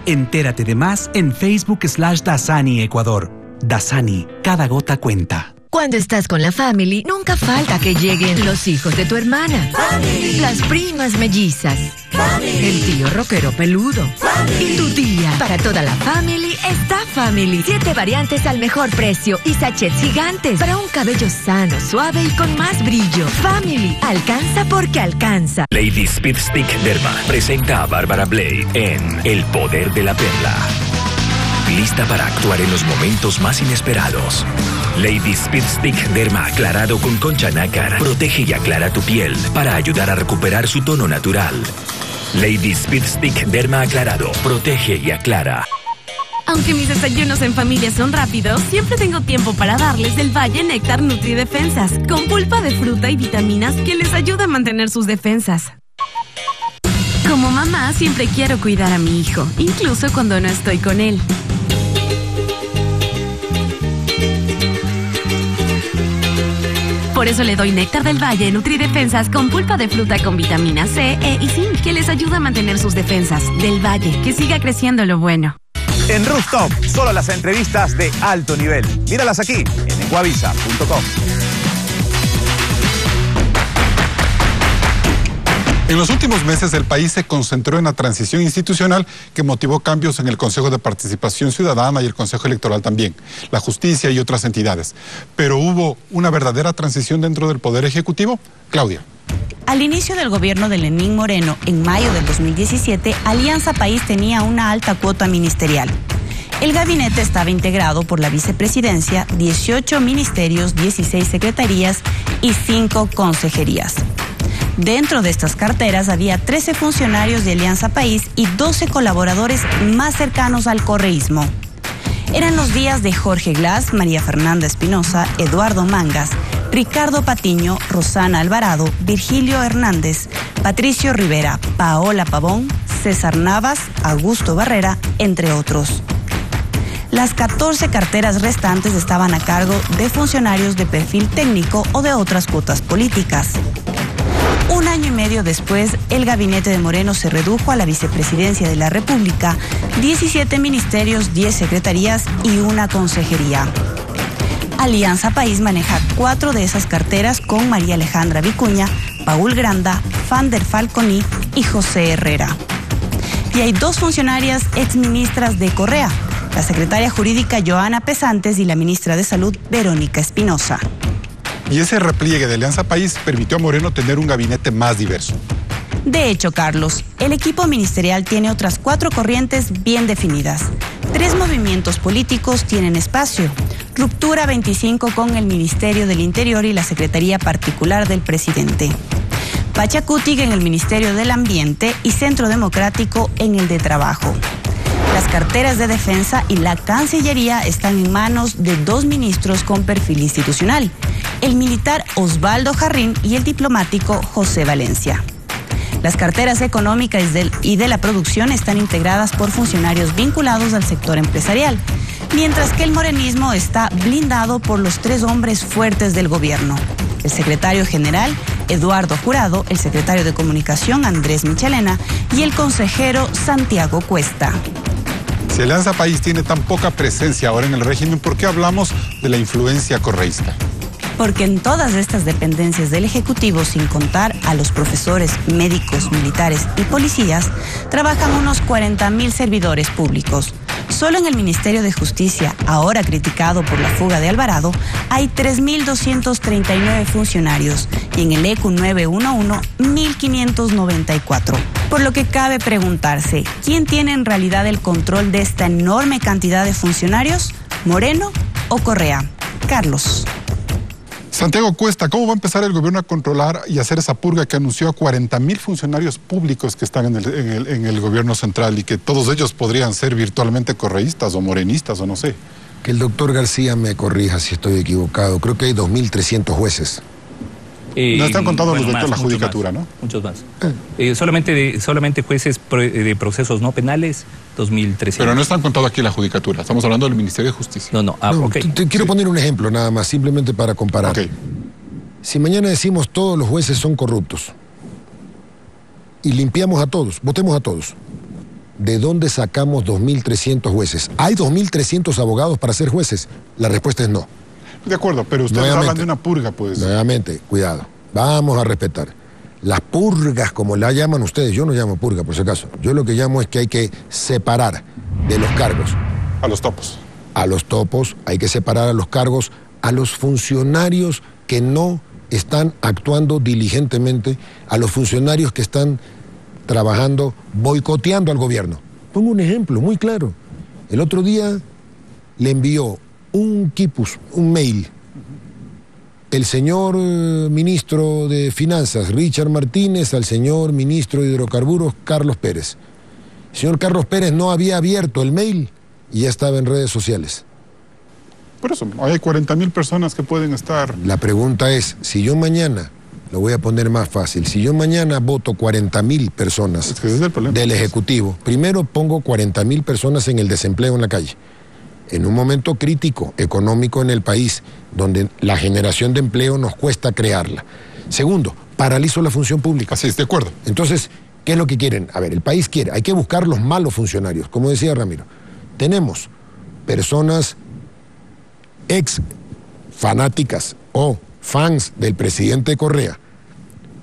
Entérate de más en Facebook/Dasani Ecuador. Dasani, cada gota cuenta. Cuando estás con la family, nunca falta que lleguen los hijos de tu hermana, family. Las primas mellizas, family. El tío rockero peludo, family. Y tu tía. Para toda la family está Family. 7 variantes al mejor precio y sachets gigantes para un cabello sano, suave y con más brillo. Family, alcanza porque alcanza. Lady Speed Stick Derma presenta a Bárbara Blade en El Poder de la Perla. Lista para actuar en los momentos más inesperados. Lady Speed Stick Derma aclarado con concha nácar protege y aclara tu piel para ayudar a recuperar su tono natural. Lady Speed Stick Derma aclarado protege y aclara. Aunque mis desayunos en familia son rápidos, siempre tengo tiempo para darles del Valle Néctar Nutridefensas, con pulpa de fruta y vitaminas que les ayuda a mantener sus defensas. Como mamá, siempre quiero cuidar a mi hijo, incluso cuando no estoy con él. Por eso le doy Néctar del Valle Nutridefensas con pulpa de fruta con vitamina C, E y zinc, que les ayuda a mantener sus defensas. Del Valle, que siga creciendo lo bueno. En Rooftop, solo las entrevistas de alto nivel. Míralas aquí, en ecuavisa.com. En los últimos meses el país se concentró en la transición institucional que motivó cambios en el Consejo de Participación Ciudadana y el Consejo Electoral también, la justicia y otras entidades. Pero ¿hubo una verdadera transición dentro del Poder Ejecutivo? Claudia. Al inicio del gobierno de Lenín Moreno, en mayo del 2017, Alianza País tenía una alta cuota ministerial. El gabinete estaba integrado por la vicepresidencia, 18 ministerios, 16 secretarías y 5 consejerías. Dentro de estas carteras había 13 funcionarios de Alianza País y 12 colaboradores más cercanos al correísmo. Eran los días de Jorge Glass, María Fernanda Espinosa, Eduardo Mangas, Ricardo Patiño, Rosana Alvarado, Virgilio Hernández, Patricio Rivera, Paola Pavón, César Navas, Augusto Barrera, entre otros. Las 14 carteras restantes estaban a cargo de funcionarios de perfil técnico o de otras cuotas políticas. Un año y medio después, el gabinete de Moreno se redujo a la vicepresidencia de la República, 17 ministerios, 10 secretarías y una consejería. Alianza País maneja 4 de esas carteras con María Alejandra Vicuña, Paul Granda, Fander Falconi y José Herrera. Y hay 2 funcionarias exministras de Correa, la secretaria jurídica Joana Pesantes y la ministra de Salud Verónica Espinosa. Y ese repliegue de Alianza País permitió a Moreno tener un gabinete más diverso. De hecho, Carlos, el equipo ministerial tiene otras 4 corrientes bien definidas. 3 movimientos políticos tienen espacio. Ruptura 25 con el Ministerio del Interior y la Secretaría Particular del Presidente. Pachacutic en el Ministerio del Ambiente y Centro Democrático en el de Trabajo. Las carteras de Defensa y la Cancillería están en manos de 2 ministros con perfil institucional, el militar Osvaldo Jarrín y el diplomático José Valencia. Las carteras económicas y de la producción están integradas por funcionarios vinculados al sector empresarial, mientras que el morenismo está blindado por los 3 hombres fuertes del gobierno: el secretario general Eduardo Jurado, el secretario de Comunicación Andrés Michelena y el consejero Santiago Cuesta. Si Alianza País tiene tan poca presencia ahora en el régimen, ¿por qué hablamos de la influencia correísta? Porque en todas estas dependencias del Ejecutivo, sin contar a los profesores, médicos, militares y policías, trabajan unos 40,000 servidores públicos. Solo en el Ministerio de Justicia, ahora criticado por la fuga de Alvarado, hay 3.239 funcionarios y en el ECU 911, 1.594. Por lo que cabe preguntarse, ¿quién tiene en realidad el control de esta enorme cantidad de funcionarios? ¿Moreno o Correa? Carlos. Santiago Cuesta, ¿cómo va a empezar el gobierno a controlar y hacer esa purga que anunció a 40,000 funcionarios públicos que están en el gobierno central y que todos ellos podrían ser virtualmente correístas o morenistas o no sé? Que el doctor García me corrija si estoy equivocado. Creo que hay 2.300 jueces No están contados los de la judicatura, más, ¿no? Muchos más. Solamente jueces de procesos no penales, 2.300. Pero no están contados aquí la judicatura, estamos hablando del Ministerio de Justicia. No, okay. Te quiero poner un ejemplo nada más, simplemente para comparar. Okay. Si mañana decimos todos los jueces son corruptos y limpiamos a todos, votemos a todos, ¿de dónde sacamos 2.300 jueces? ¿Hay 2.300 abogados para ser jueces? La respuesta es no. De acuerdo, pero ustedes hablan de una purga, pues. Nuevamente, cuidado, vamos a respetar. Las purgas, como la llaman ustedes, yo no llamo purga, por si acaso. Yo lo que llamo es que hay que separar de los cargos. A los topos. A los topos, hay que separar a los cargos, a los funcionarios que no están actuando diligentemente, a los funcionarios que están trabajando, boicoteando al gobierno. Pongo un ejemplo muy claro. El otro día le envió un quipus, un mail, el señor ministro de Finanzas, Richard Martínez, al señor ministro de Hidrocarburos, Carlos Pérez. El señor Carlos Pérez no había abierto el mail y ya estaba en redes sociales. Por eso, hay 40.000 personas que pueden estar... La pregunta es, si yo mañana, lo voy a poner más fácil, si yo mañana voto 40.000 personas es que ese es el problema, del Ejecutivo, primero pongo 40.000 personas en el desempleo en la calle. En un momento crítico económico en el país, donde la generación de empleo nos cuesta crearla. Segundo, paralizo la función pública. Así es, de acuerdo. Entonces, ¿qué es lo que quieren? A ver, el país quiere, hay que buscar los malos funcionarios. Como decía Ramiro, tenemos personas ex fanáticas o fans del presidente Correa,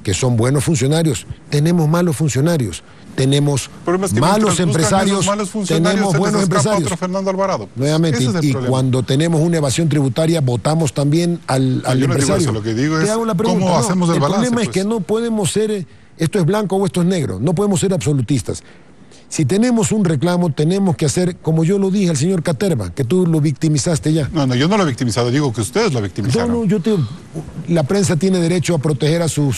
que son buenos funcionarios. Tenemos malos funcionarios. Tenemos malos empresarios, tenemos buenos empresarios. Fernando Alvarado. Nuevamente, y cuando tenemos una evasión tributaria, votamos también al empresario. Digo, lo que digo es ¿cómo hacemos el balance? El problema es que no podemos ser, esto es blanco o esto es negro, no podemos ser absolutistas. Si tenemos un reclamo, tenemos que hacer, como yo lo dije al señor Caterva, que tú lo victimizaste ya. No, yo no lo he victimizado, digo que ustedes lo victimizaron. La prensa tiene derecho a proteger a su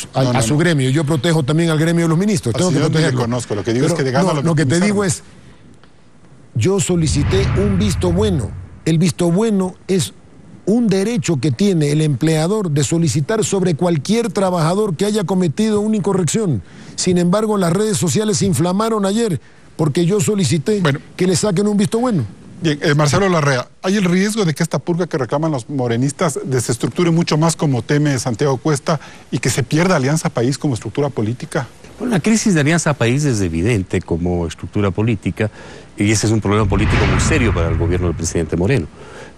gremio. Yo protejo también al gremio de los ministros. Tengo que protegerlo. Yo conozco, lo que digo es que de gana lo que te digo es, yo solicité un visto bueno. El visto bueno es un derecho que tiene el empleador de solicitar sobre cualquier trabajador que haya cometido una incorrección. Sin embargo, las redes sociales se inflamaron ayer porque yo solicité que le saquen un visto bueno. Bien, Marcelo Larrea, ¿hay el riesgo de que esta purga que reclaman los morenistas desestructure mucho más como teme Santiago Cuesta y que se pierda Alianza País como estructura política? Bueno, la crisis de Alianza País es evidente como estructura política y ese es un problema político muy serio para el gobierno del presidente Moreno.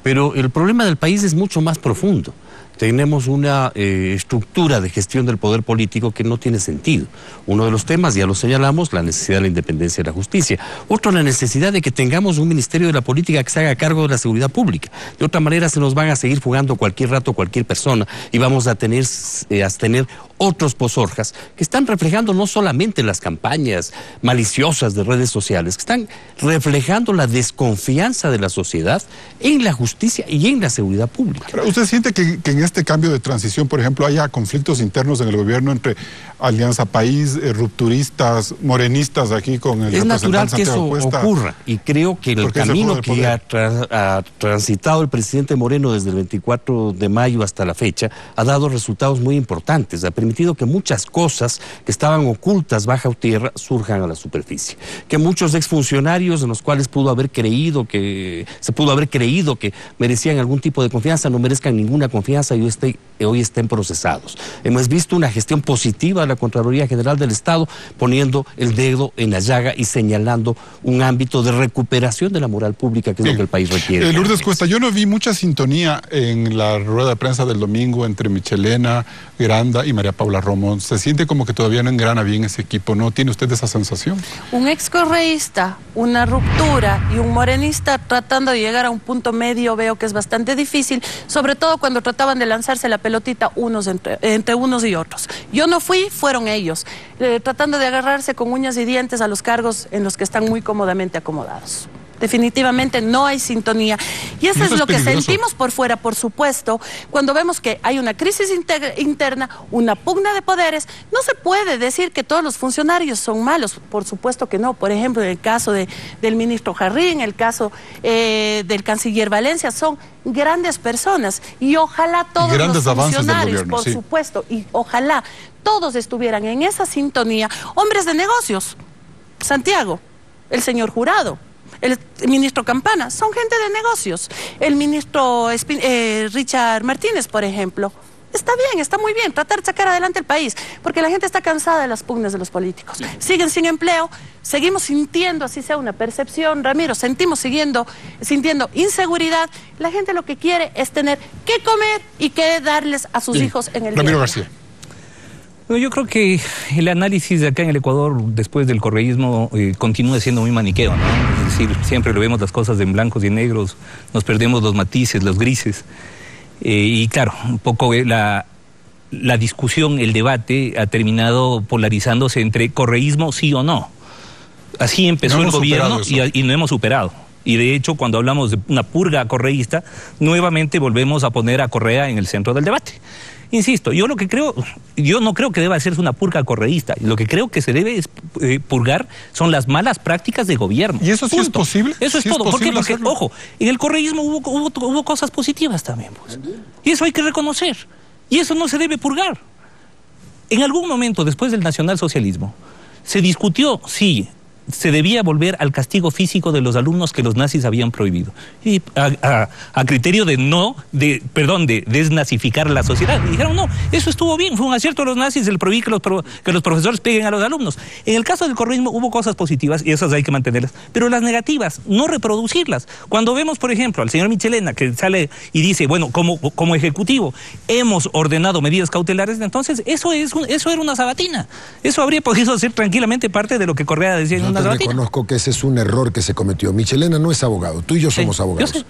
Pero el problema del país es mucho más profundo. Tenemos una estructura de gestión del poder político que no tiene sentido. Uno de los temas, ya lo señalamos, la necesidad de la independencia de la justicia. Otro, la necesidad de que tengamos un ministerio de la política que se haga cargo de la seguridad pública. De otra manera se nos van a seguir fugando cualquier rato cualquier persona y vamos a tener otros pozorjas que están reflejando no solamente las campañas maliciosas de redes sociales, que están reflejando la desconfianza de la sociedad en la justicia y en la seguridad pública. Pero ¿usted siente que en este cambio de transición, por ejemplo, haya conflictos internos en el gobierno entre Alianza País, rupturistas, morenistas aquí con el representante Santiago Cuesta? Es natural que eso ocurra y creo que el camino que ha transitado el presidente Moreno desde el 24 de mayo hasta la fecha ha dado resultados muy importantes, ha permitido que muchas cosas que estaban ocultas bajo tierra surjan a la superficie, que muchos exfuncionarios en los cuales se pudo haber creído que merecían algún tipo de confianza no merezcan ninguna confianza y hoy estén procesados. Hemos visto una gestión positiva de la Contraloría General del Estado poniendo el dedo en la llaga y señalando un ámbito de recuperación de la moral pública que es lo que el país requiere. Lourdes Cuesta, yo no vi mucha sintonía en la rueda de prensa del domingo entre Michelena Granda y María Paula Romo. ¿Se siente como que todavía no engrana bien ese equipo? ¿No tiene usted esa sensación? Un excorreísta, una ruptura y un morenista tratando de llegar a un punto medio veo que es bastante difícil, sobre todo cuando trataban de lanzarse la pelotita entre unos y otros. Yo no fui, fueron ellos, tratando de agarrarse con uñas y dientes a los cargos en los que están muy cómodamente acomodados. Definitivamente no hay sintonía. Y eso es lo que sentimos por fuera, por supuesto, cuando vemos que hay una crisis interna, una pugna de poderes. No se puede decir que todos los funcionarios son malos, por supuesto que no. Por ejemplo, en el caso del ministro Jarrín, en el caso del canciller Valencia, son grandes personas. Y ojalá todos los funcionarios, por supuesto, y ojalá todos estuvieran en esa sintonía. Hombres de negocios, Santiago, el señor Jurado, el ministro Campana, son gente de negocios. El ministro Richard Martínez, por ejemplo. Está bien, está muy bien, tratar de sacar adelante el país, porque la gente está cansada de las pugnas de los políticos. Siguen sin empleo, seguimos sintiendo, así sea una percepción, Ramiro, sintiendo inseguridad. La gente lo que quiere es tener qué comer y qué darles a sus hijos en el Ramiro día. García. Bueno, yo creo que el análisis de acá en el Ecuador, después del correísmo, continúa siendo muy maniqueo, ¿no? Es decir, siempre lo vemos las cosas en blancos y en negros, nos perdemos los matices, los grises. Y claro, un poco la discusión, el debate ha terminado polarizándose entre correísmo sí o no. Así empezó el gobierno y no hemos superado. Y de hecho, cuando hablamos de una purga correísta, nuevamente volvemos a poner a Correa en el centro del debate. Insisto, yo no creo que deba hacerse una purga correísta. Lo que creo que se debe purgar son las malas prácticas de gobierno. ¿Y eso sí es posible? Eso es todo. ¿Por qué? Porque, ojo, en el correísmo hubo cosas positivas también, pues. Y eso hay que reconocer. Y eso no se debe purgar. En algún momento, después del nacionalsocialismo, se discutió si se debía volver al castigo físico de los alumnos que los nazis habían prohibido. Y a criterio de desnazificar la sociedad. Y dijeron, no, eso estuvo bien, fue un acierto de los nazis el prohibir que los profesores peguen a los alumnos. En el caso del correísmo hubo cosas positivas y esas hay que mantenerlas, pero las negativas, no reproducirlas. Cuando vemos, por ejemplo, al señor Michelena que sale y dice, bueno, como ejecutivo hemos ordenado medidas cautelares, entonces eso era una sabatina. Eso habría podido ser tranquilamente parte de lo que Correa decía en una sabatina. Yo reconozco que ese es un error que se cometió. Michelena no es abogado, tú y yo somos abogados.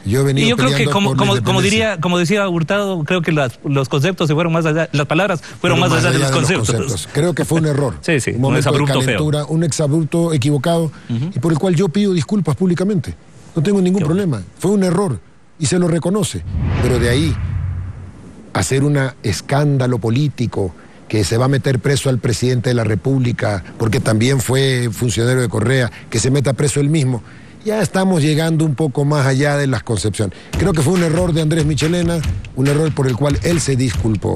Yo he venido y yo creo que como decía Hurtado, creo que los conceptos se fueron más allá, las palabras fueron más allá de los conceptos. Creo que fue un error. Sí, un momento de calentura, un exabrupto equivocado, y por el cual yo pido disculpas públicamente. No tengo ningún problema. Fue un error y se lo reconoce. Pero de ahí hacer un escándalo político que se va a meter preso al presidente de la República porque también fue funcionario de Correa, que se meta preso él mismo. Ya estamos llegando un poco más allá de las concepciones. Creo que fue un error de Andrés Michelena, un error por el cual él se disculpó.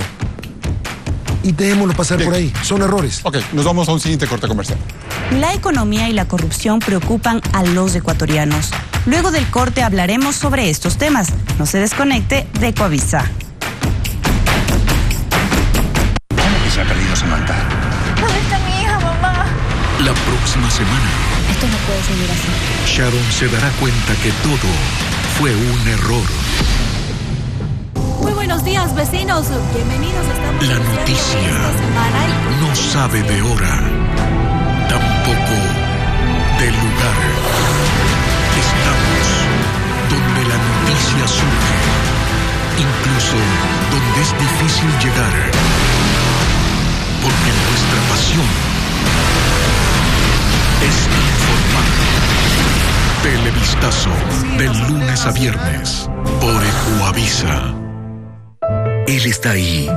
Y dejémoslo pasar por ahí, son errores. Ok, nos vamos a un siguiente corte comercial. La economía y la corrupción preocupan a los ecuatorianos. Luego del corte hablaremos sobre estos temas. No se desconecte de Ecuavisa. Se ha perdido Samantha. ¿Dónde está mi hija, mamá? La próxima semana, Esto no puede seguir así. Sharon se dará cuenta que todo fue un error. Muy buenos días, vecinos. Bienvenidos. Estamos La noticia no sabe de hora, tampoco de lugar. Estamos donde la noticia surge, incluso donde es difícil llegar. Porque nuestra pasión es informar. Televistazo, de lunes a viernes, por Ecuavisa. Él está ahí,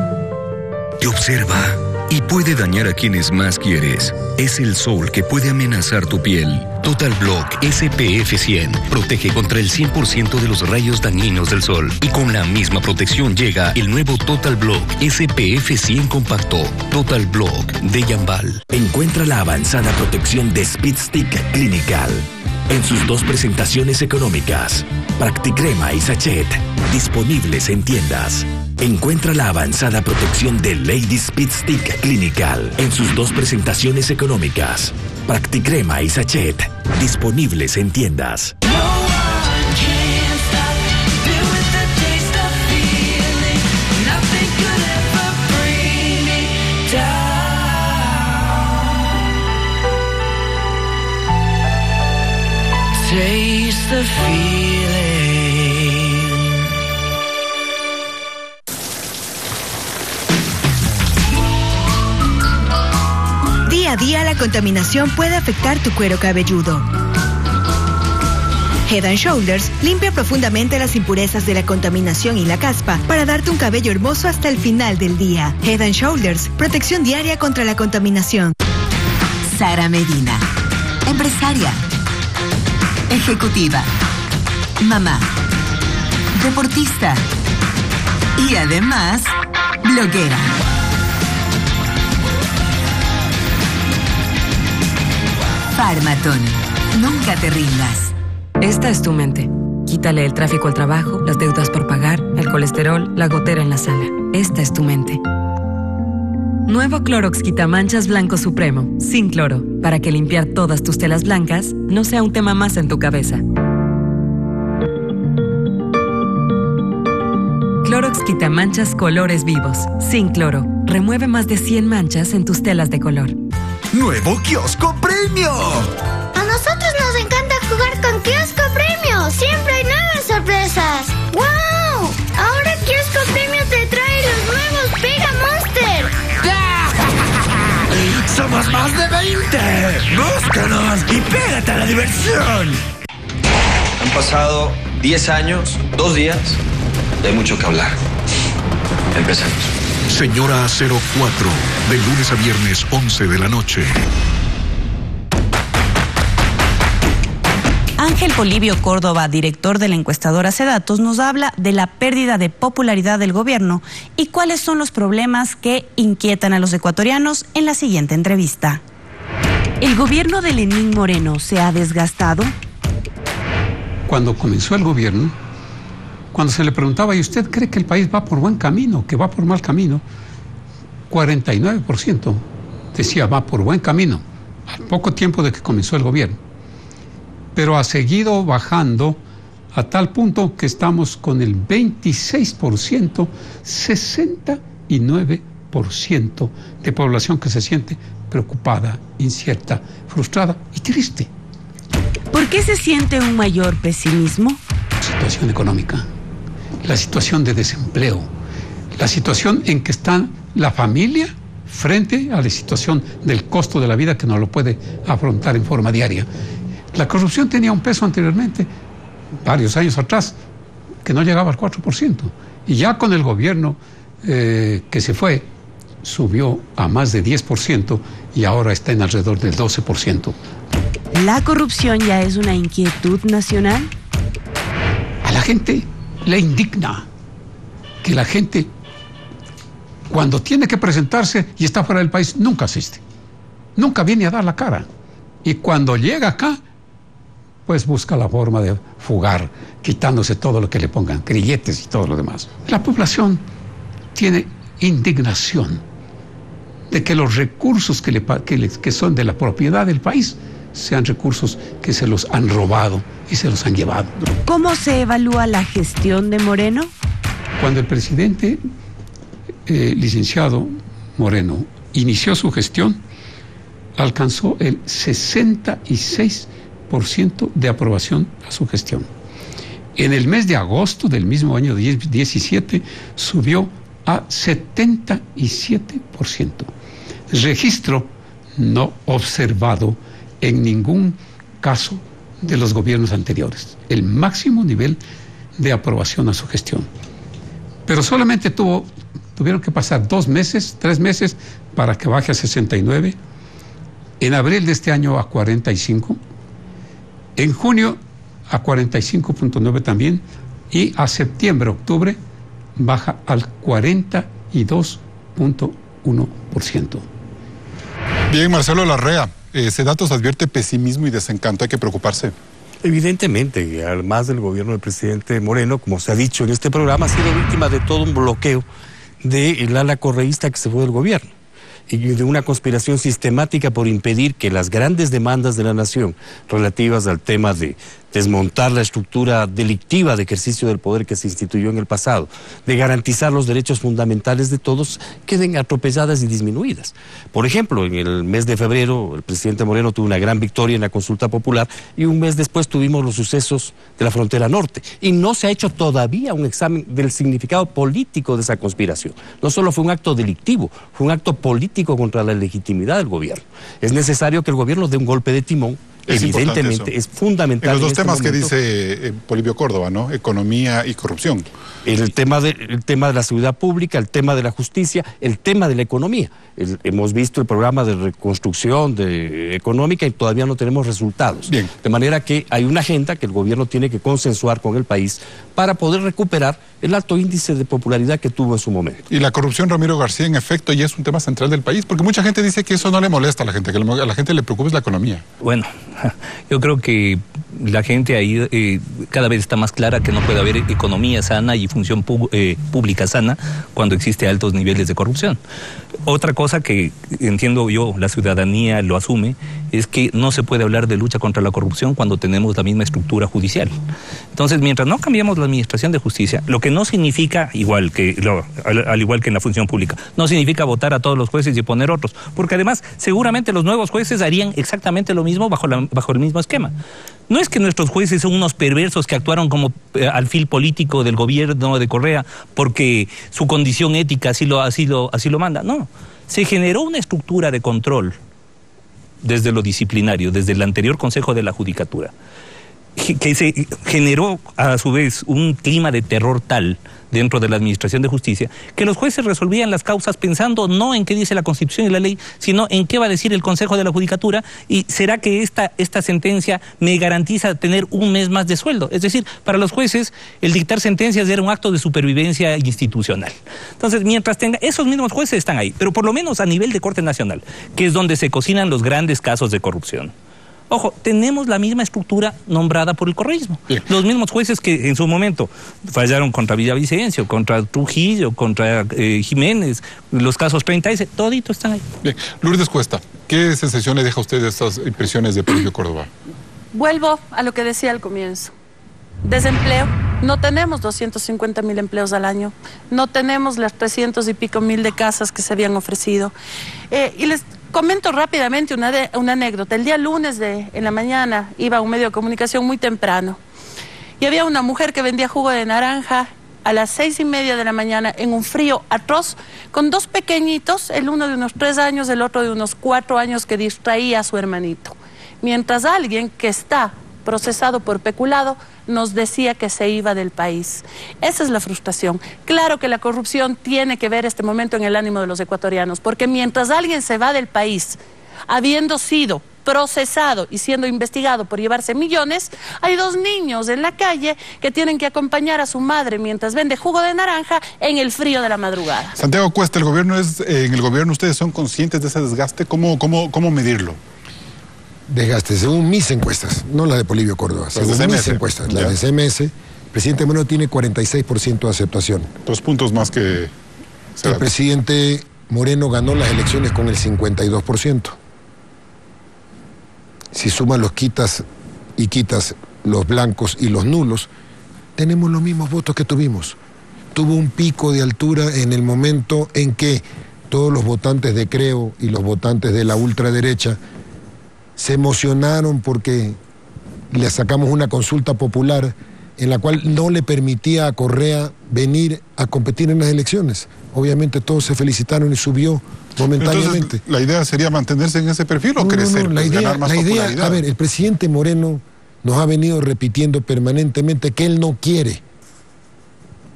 te observa y puede dañar a quienes más quieres. Es el sol que puede amenazar tu piel. Total Block SPF 100 protege contra el 100% de los rayos dañinos del sol. Y con la misma protección llega el nuevo Total Block SPF 100 compacto. Total Block de Jambal. Encuentra la avanzada protección de Speed Stick Clinical en sus dos presentaciones económicas, Practicrema y Sachet, disponibles en tiendas. Encuentra la avanzada protección de Lady Speed Stick Clinical en sus dos presentaciones económicas, Practicrema y Sachet, disponibles en tiendas. Taste the feeling. Día a día la contaminación puede afectar tu cuero cabelludo. Head & Shoulders limpia profundamente las impurezas de la contaminación y la caspa para darte un cabello hermoso hasta el final del día. Head & Shoulders, protección diaria contra la contaminación. Sara Medina, empresaria, ejecutiva, mamá, deportista y además bloguera. Pharmaton, nunca te rindas. Esta es tu mente. Quítale el tráfico al trabajo, las deudas por pagar, el colesterol, la gotera en la sala. Esta es tu mente. Nuevo Clorox Quitamanchas Blanco Supremo, sin cloro, para que limpiar todas tus telas blancas no sea un tema más en tu cabeza. Clorox Quitamanchas Colores Vivos, sin cloro. Remueve más de 100 manchas en tus telas de color. ¡Nuevo Kiosco Premio! A nosotros nos encanta jugar con Kiosco Premio. Siempre hay nuevas sorpresas. ¡Wow! Ahora Kiosco Premio te trae los nuevos Pega Monster. ¡Somos más de 20! ¡Búscanos y pégate a la diversión! Han pasado 10 años, 2 días, de mucho que hablar. Empecemos. Señora 04, de lunes a viernes, 11 de la noche. Ángel Polibio Córdoba, director de la encuestadora Cedatos, nos habla de la pérdida de popularidad del gobierno y cuáles son los problemas que inquietan a los ecuatorianos en la siguiente entrevista. ¿El gobierno de Lenín Moreno se ha desgastado? Cuando comenzó el gobierno, cuando se le preguntaba, ¿y usted cree que el país va por buen camino, que va por mal camino? 49% decía va por buen camino, al poco tiempo de que comenzó el gobierno. Pero ha seguido bajando a tal punto que estamos con el 26%, 69% de población que se siente preocupada, incierta, frustrada y triste. ¿Por qué se siente un mayor pesimismo? La situación económica, la situación de desempleo, la situación en que está la familia frente a la situación del costo de la vida que no lo puede afrontar en forma diaria. La corrupción tenía un peso anteriormente, varios años atrás, que no llegaba al 4%. Y ya con el gobierno que se fue, subió a más de 10% y ahora está en alrededor del 12%. ¿La corrupción ya es una inquietud nacional? A la gente le indigna que la gente, cuando tiene que presentarse y está fuera del país, nunca asiste. Nunca viene a dar la cara. Y cuando llega acá, pues busca la forma de fugar, quitándose todo lo que le pongan, grilletes y todo lo demás. La población tiene indignación de que los recursos que son de la propiedad del país sean recursos que se los han robado y se los han llevado. ¿Cómo se evalúa la gestión de Moreno? Cuando el presidente licenciado Moreno inició su gestión, alcanzó el 66% de aprobación a su gestión. En el mes de agosto del mismo año 2017 subió a 77%. Registro no observado en ningún caso de los gobiernos anteriores. El máximo nivel de aprobación a su gestión. Pero solamente tuvieron que pasar 2 meses, 3 meses para que baje a 69%. En abril de este año a 45%. En junio a 45.9 también, y a septiembre, octubre, baja al 42.1%. Bien, Marcelo Larrea, Cedatos advierte pesimismo y desencanto, hay que preocuparse. Evidentemente, además del gobierno del presidente Moreno, como se ha dicho en este programa, ha sido víctima de todo un bloqueo del ala correísta que se fue del gobierno y de una conspiración sistemática por impedir que las grandes demandas de la nación relativas al tema de desmontar la estructura delictiva de ejercicio del poder que se instituyó en el pasado, de garantizar los derechos fundamentales de todos, queden atropelladas y disminuidas. Por ejemplo, en el mes de febrero, el presidente Moreno tuvo una gran victoria en la consulta popular y un mes después tuvimos los sucesos de la frontera norte. Y no se ha hecho todavía un examen del significado político de esa conspiración. No solo fue un acto delictivo, fue un acto político contra la legitimidad del gobierno. Es necesario que el gobierno dé un golpe de timón Evidentemente, es fundamental. En los dos temas momento, que dice Polibio Córdoba, ¿no? Economía y corrupción. El tema de la seguridad pública, el tema de la justicia, el tema de la economía. Hemos visto el programa de reconstrucción económica y todavía no tenemos resultados. Bien. De manera que hay una agenda que el gobierno tiene que consensuar con el país para poder recuperar el alto índice de popularidad que tuvo en su momento. Y la corrupción, Ramiro García, en efecto, ya es un tema central del país, porque mucha gente dice que eso no le molesta a la gente, que a la gente le preocupa es la economía. Bueno, yo creo que la gente ahí cada vez está más clara que no puede haber economía sana y función pública sana cuando existe altos niveles de corrupción. Otra cosa que entiendo yo, la ciudadanía lo asume, es que no se puede hablar de lucha contra la corrupción cuando tenemos la misma estructura judicial. Entonces, mientras no cambiamos la administración de justicia, lo que no significa, al igual que en la función pública, no significa votar a todos los jueces y poner otros, porque además seguramente los nuevos jueces harían exactamente lo mismo bajo el mismo esquema. No es que nuestros jueces son unos perversos que actuaron como alfil político del gobierno de Correa porque su condición ética así lo manda. No, se generó una estructura de control desde lo disciplinario, desde el anterior Consejo de la Judicatura, que se generó a su vez un clima de terror tal dentro de la administración de justicia, que los jueces resolvían las causas pensando no en qué dice la Constitución y la ley, sino en qué va a decir el Consejo de la Judicatura y será que esta sentencia me garantiza tener un mes más de sueldo. Es decir, para los jueces el dictar sentencias era un acto de supervivencia institucional. Entonces, mientras tenga, esos mismos jueces están ahí, pero por lo menos a nivel de Corte Nacional, que es donde se cocinan los grandes casos de corrupción. Ojo, tenemos la misma estructura nombrada por el correísmo. Bien. Los mismos jueces que en su momento fallaron contra Villavicencio, contra Trujillo, contra Jiménez, los casos 36, todito están ahí. Bien. Lourdes Cuesta, ¿qué sensación le deja a usted de estas impresiones de Polibio Córdoba? Vuelvo a lo que decía al comienzo. Desempleo. No tenemos 250.000 empleos al año. No tenemos las 300 y pico mil de casas que se habían ofrecido. Y les comento rápidamente una anécdota. El día lunes en la mañana iba a un medio de comunicación muy temprano y había una mujer que vendía jugo de naranja a las 6:30 de la mañana en un frío atroz con dos pequeñitos, el uno de unos 3 años, el otro de unos 4 años, que distraía a su hermanito. Mientras alguien que está procesado por peculado nos decía que se iba del país. Esa es la frustración. Claro que la corrupción tiene que ver este momento en el ánimo de los ecuatorianos, porque mientras alguien se va del país, habiendo sido procesado y siendo investigado por llevarse millones, hay 2 niños en la calle que tienen que acompañar a su madre mientras vende jugo de naranja en el frío de la madrugada. Santiago Cuesta, en el gobierno ustedes son conscientes de ese desgaste. ¿Cómo medirlo? Desgaste, según mis encuestas, no la de Polibio Córdoba, según mis encuestas, la de CMS, el presidente Moreno tiene 46% de aceptación. 2 puntos más que... El presidente Moreno ganó las elecciones con el 52%. Si sumas los quitas los blancos y los nulos, tenemos los mismos votos que tuvimos. Tuvo un pico de altura en el momento en que todos los votantes de Creo y los votantes de la ultraderecha se emocionaron porque le sacamos una consulta popular en la cual no le permitía a Correa venir a competir en las elecciones. Obviamente todos se felicitaron y subió momentáneamente. Entonces, ¿la idea sería mantenerse en ese perfil o crecer, ganar más popularidad? A ver, el presidente Moreno nos ha venido repitiendo permanentemente que él no quiere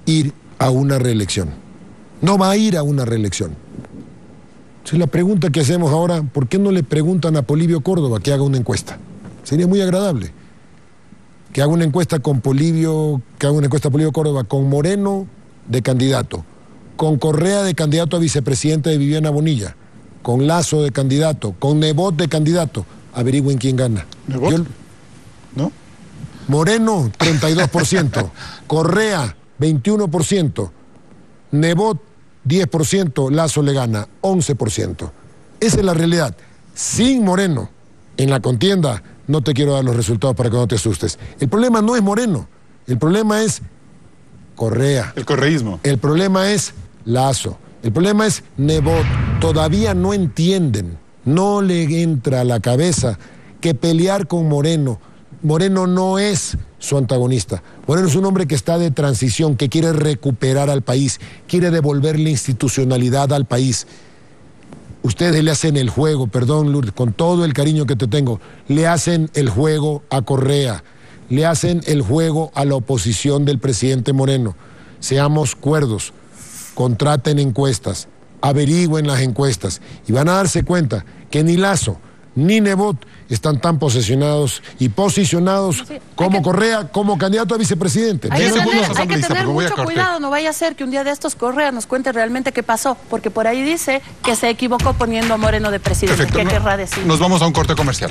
ir a una reelección. No va a ir a una reelección. Entonces la pregunta que hacemos ahora, ¿por qué no le preguntan a Polibio Córdoba que haga una encuesta? Sería muy agradable. Que haga una encuesta con Polibio Córdoba, con Moreno de candidato, con Correa de candidato a vicepresidente de Viviana Bonilla, con Lazo de candidato, con Nebot de candidato. Averigüen quién gana. ¿Nebot? ¿No? Moreno, 32%. Correa, 21%. Nebot, 10%, Lazo le gana, 11%. Esa es la realidad. Sin Moreno en la contienda, no te quiero dar los resultados para que no te asustes. El problema no es Moreno, el problema es Correa. El correísmo. El problema es Lazo, el problema es Nebot. Todavía no entienden, no le entra a la cabeza que pelear con Moreno no es su antagonista. Moreno es un hombre que está de transición, que quiere recuperar al país, quiere devolverle institucionalidad al país. Ustedes le hacen el juego, perdón Lourdes, con todo el cariño que te tengo, le hacen el juego a Correa, le hacen el juego a la oposición del presidente Moreno. Seamos cuerdos, contraten encuestas, averigüen las encuestas y van a darse cuenta que ni Lasso ni Nebot están tan posesionados y posicionados como Correa, como candidato a vicepresidente. Hay que tener mucho cuidado, no vaya a ser que un día de estos Correa nos cuente realmente qué pasó, porque por ahí dice que se equivocó poniendo a Moreno de presidente. Perfecto, ¿Qué querrá decir? Nos vamos a un corte comercial.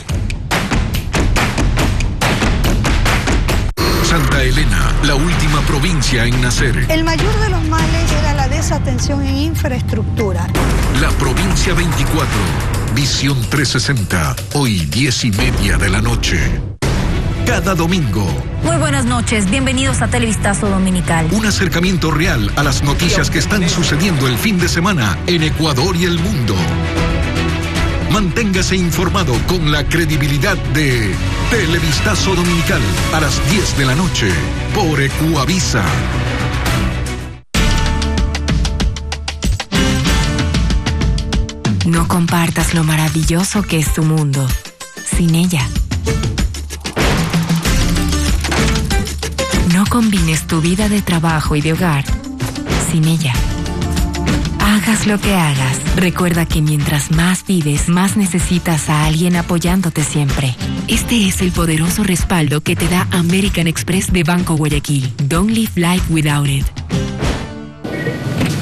Santa Elena, la última provincia en nacer. El mayor de los males era la desatención en infraestructura. La provincia 24, Visión 360, hoy 10:30 de la noche. Cada domingo. Muy buenas noches, bienvenidos a Televistazo Dominical. Un acercamiento real a las noticias que están sucediendo el fin de semana en Ecuador y el mundo. Manténgase informado con la credibilidad de Televistazo Dominical a las 10 de la noche por Ecuavisa. No compartas lo maravilloso que es tu mundo sin ella. No combines tu vida de trabajo y de hogar sin ella. Hagas lo que hagas, recuerda que mientras más vives, más necesitas a alguien apoyándote siempre. Este es el poderoso respaldo que te da American Express de Banco Guayaquil. Don't live life without it.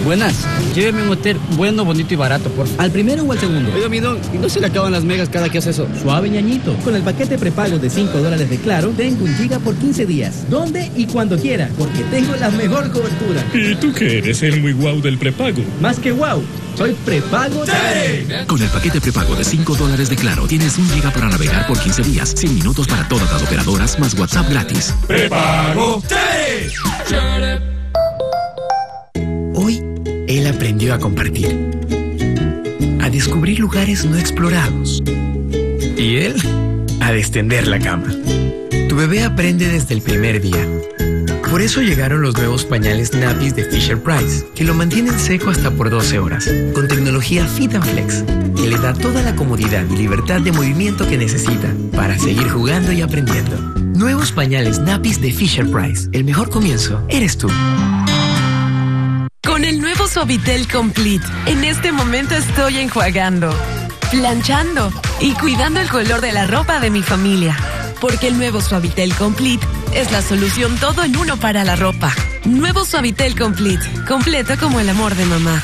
Buenas, lléveme un hotel bueno, bonito y barato, por favor. ¿Al primero o al segundo? Oiga, mi don, ¿y no se le acaban las megas cada que hace eso? Suave, ñañito. Con el paquete prepago de $5 de Claro, tengo 1 giga por 15 días. ¿Dónde y cuando quiera? Porque tengo la mejor cobertura. ¿Y tú qué eres? ¿El muy guau del prepago? Más que guau, soy prepago. ¡Sí! Con el paquete prepago de $5 de Claro, tienes 1 giga para navegar por 15 días, 100 minutos para todas las operadoras, más WhatsApp gratis. ¡Prepago! ¡Sí! Hoy, él aprendió a compartir, a descubrir lugares no explorados. Y él, a destender la cama. Tu bebé aprende desde el primer día. Por eso llegaron los nuevos pañales Nappies de Fisher-Price, que lo mantienen seco hasta por 12 horas, con tecnología Fit and Flex, que le da toda la comodidad y libertad de movimiento que necesita para seguir jugando y aprendiendo. Nuevos pañales Nappies de Fisher-Price. El mejor comienzo eres tú. Con el nuevo Suavitel Complete, en este momento estoy enjuagando, planchando y cuidando el color de la ropa de mi familia. Porque el nuevo Suavitel Complete es la solución todo en uno para la ropa. Nuevo Suavitel Complete, completo como el amor de mamá.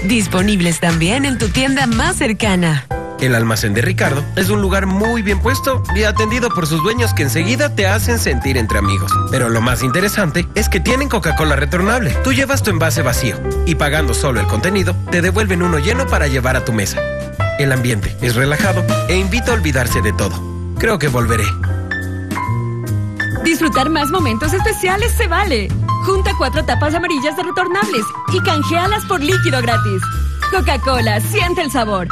Disponibles también en tu tienda más cercana. El almacén de Ricardo es un lugar muy bien puesto y atendido por sus dueños que enseguida te hacen sentir entre amigos. Pero lo más interesante es que tienen Coca-Cola retornable. Tú llevas tu envase vacío y pagando solo el contenido, te devuelven uno lleno para llevar a tu mesa. El ambiente es relajado e invita a olvidarse de todo. Creo que volveré. Disfrutar más momentos especiales se vale. Junta 4 tapas amarillas de retornables y canjealas por líquido gratis. Coca-Cola, siente el sabor.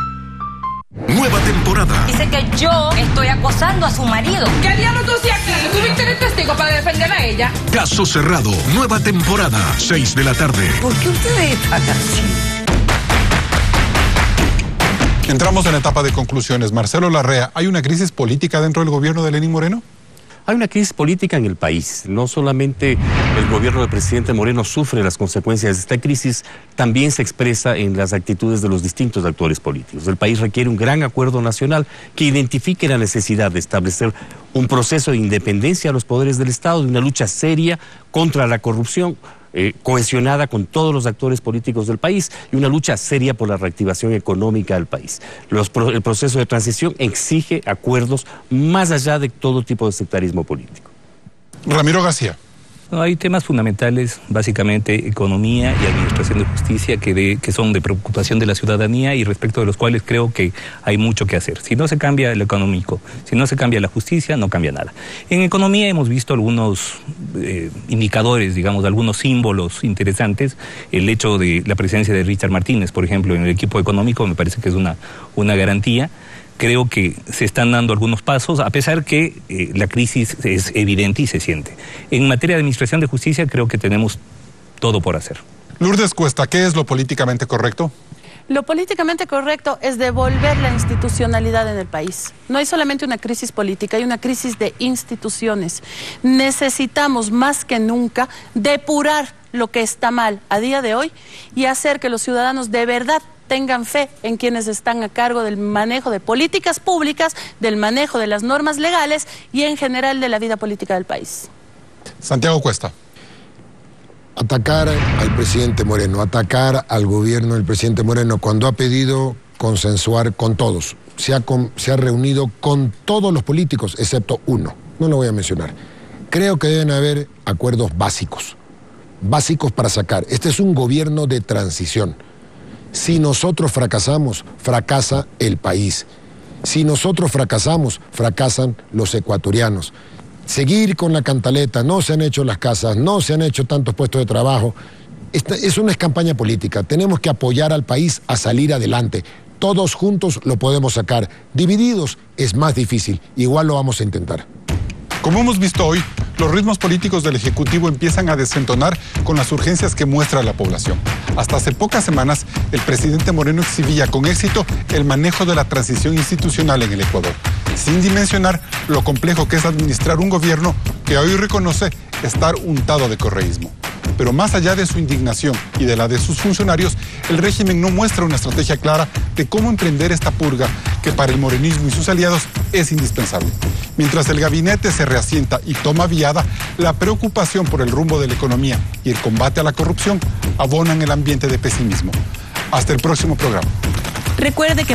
Nueva temporada. Dice que yo estoy acosando a su marido. ¿Qué diablos tú hacías aquí? ¿Tuviste de testigo para defender a ella? Caso cerrado. Nueva temporada. 6 de la tarde. ¿Por qué ustedes están así? Entramos en la etapa de conclusiones. Marcelo Larrea, ¿hay una crisis política dentro del gobierno de Lenín Moreno? Hay una crisis política en el país. No solamente el gobierno del presidente Moreno sufre las consecuencias de esta crisis, también se expresa en las actitudes de los distintos actores políticos. El país requiere un gran acuerdo nacional que identifique la necesidad de establecer un proceso de independencia a los poderes del Estado, de una lucha seria contra la corrupción, cohesionada con todos los actores políticos del país y una lucha seria por la reactivación económica del país. El proceso de transición exige acuerdos más allá de todo tipo de sectarismo político. Ramiro García. No, hay temas fundamentales, básicamente economía y administración de justicia, que son de preocupación de la ciudadanía y respecto de los cuales creo que hay mucho que hacer. Si no se cambia el económico, si no se cambia la justicia, no cambia nada. En economía hemos visto algunos indicadores, digamos, algunos símbolos interesantes. El hecho de la presencia de Richard Martínez, por ejemplo, en el equipo económico, me parece que es una garantía. Creo que se están dando algunos pasos, a pesar que la crisis es evidente y se siente. En materia de administración de justicia, creo que tenemos todo por hacer. Lourdes Cuesta, ¿qué es lo políticamente correcto? Lo políticamente correcto es devolver la institucionalidad en el país. No hay solamente una crisis política, hay una crisis de instituciones. Necesitamos más que nunca depurar lo que está mal a día de hoy y hacer que los ciudadanos de verdad tengan fe en quienes están a cargo del manejo de políticas públicas, del manejo de las normas legales y en general de la vida política del país. Santiago Cuesta. Atacar al presidente Moreno, atacar al gobierno del presidente Moreno cuando ha pedido consensuar con todos. Se ha reunido con todos los políticos, excepto uno. No lo voy a mencionar. Creo que deben haber acuerdos básicos para sacar. Este es un gobierno de transición. Si nosotros fracasamos, fracasa el país. Si nosotros fracasamos, fracasan los ecuatorianos. Seguir con la cantaleta, no se han hecho las casas, no se han hecho tantos puestos de trabajo. Eso no es campaña política. Tenemos que apoyar al país a salir adelante. Todos juntos lo podemos sacar. Divididos es más difícil. Igual lo vamos a intentar. Como hemos visto hoy, los ritmos políticos del Ejecutivo empiezan a desentonar con las urgencias que muestra la población. Hasta hace pocas semanas, el presidente Moreno exhibía con éxito el manejo de la transición institucional en el Ecuador, sin dimensionar lo complejo que es administrar un gobierno que hoy reconoce estar untado de correísmo. Pero más allá de su indignación y de la de sus funcionarios, el régimen no muestra una estrategia clara de cómo emprender esta purga que para el morenismo y sus aliados es indispensable. Mientras el gabinete se reasienta y toma viada, la preocupación por el rumbo de la economía y el combate a la corrupción abonan el ambiente de pesimismo. Hasta el próximo programa. Recuerde que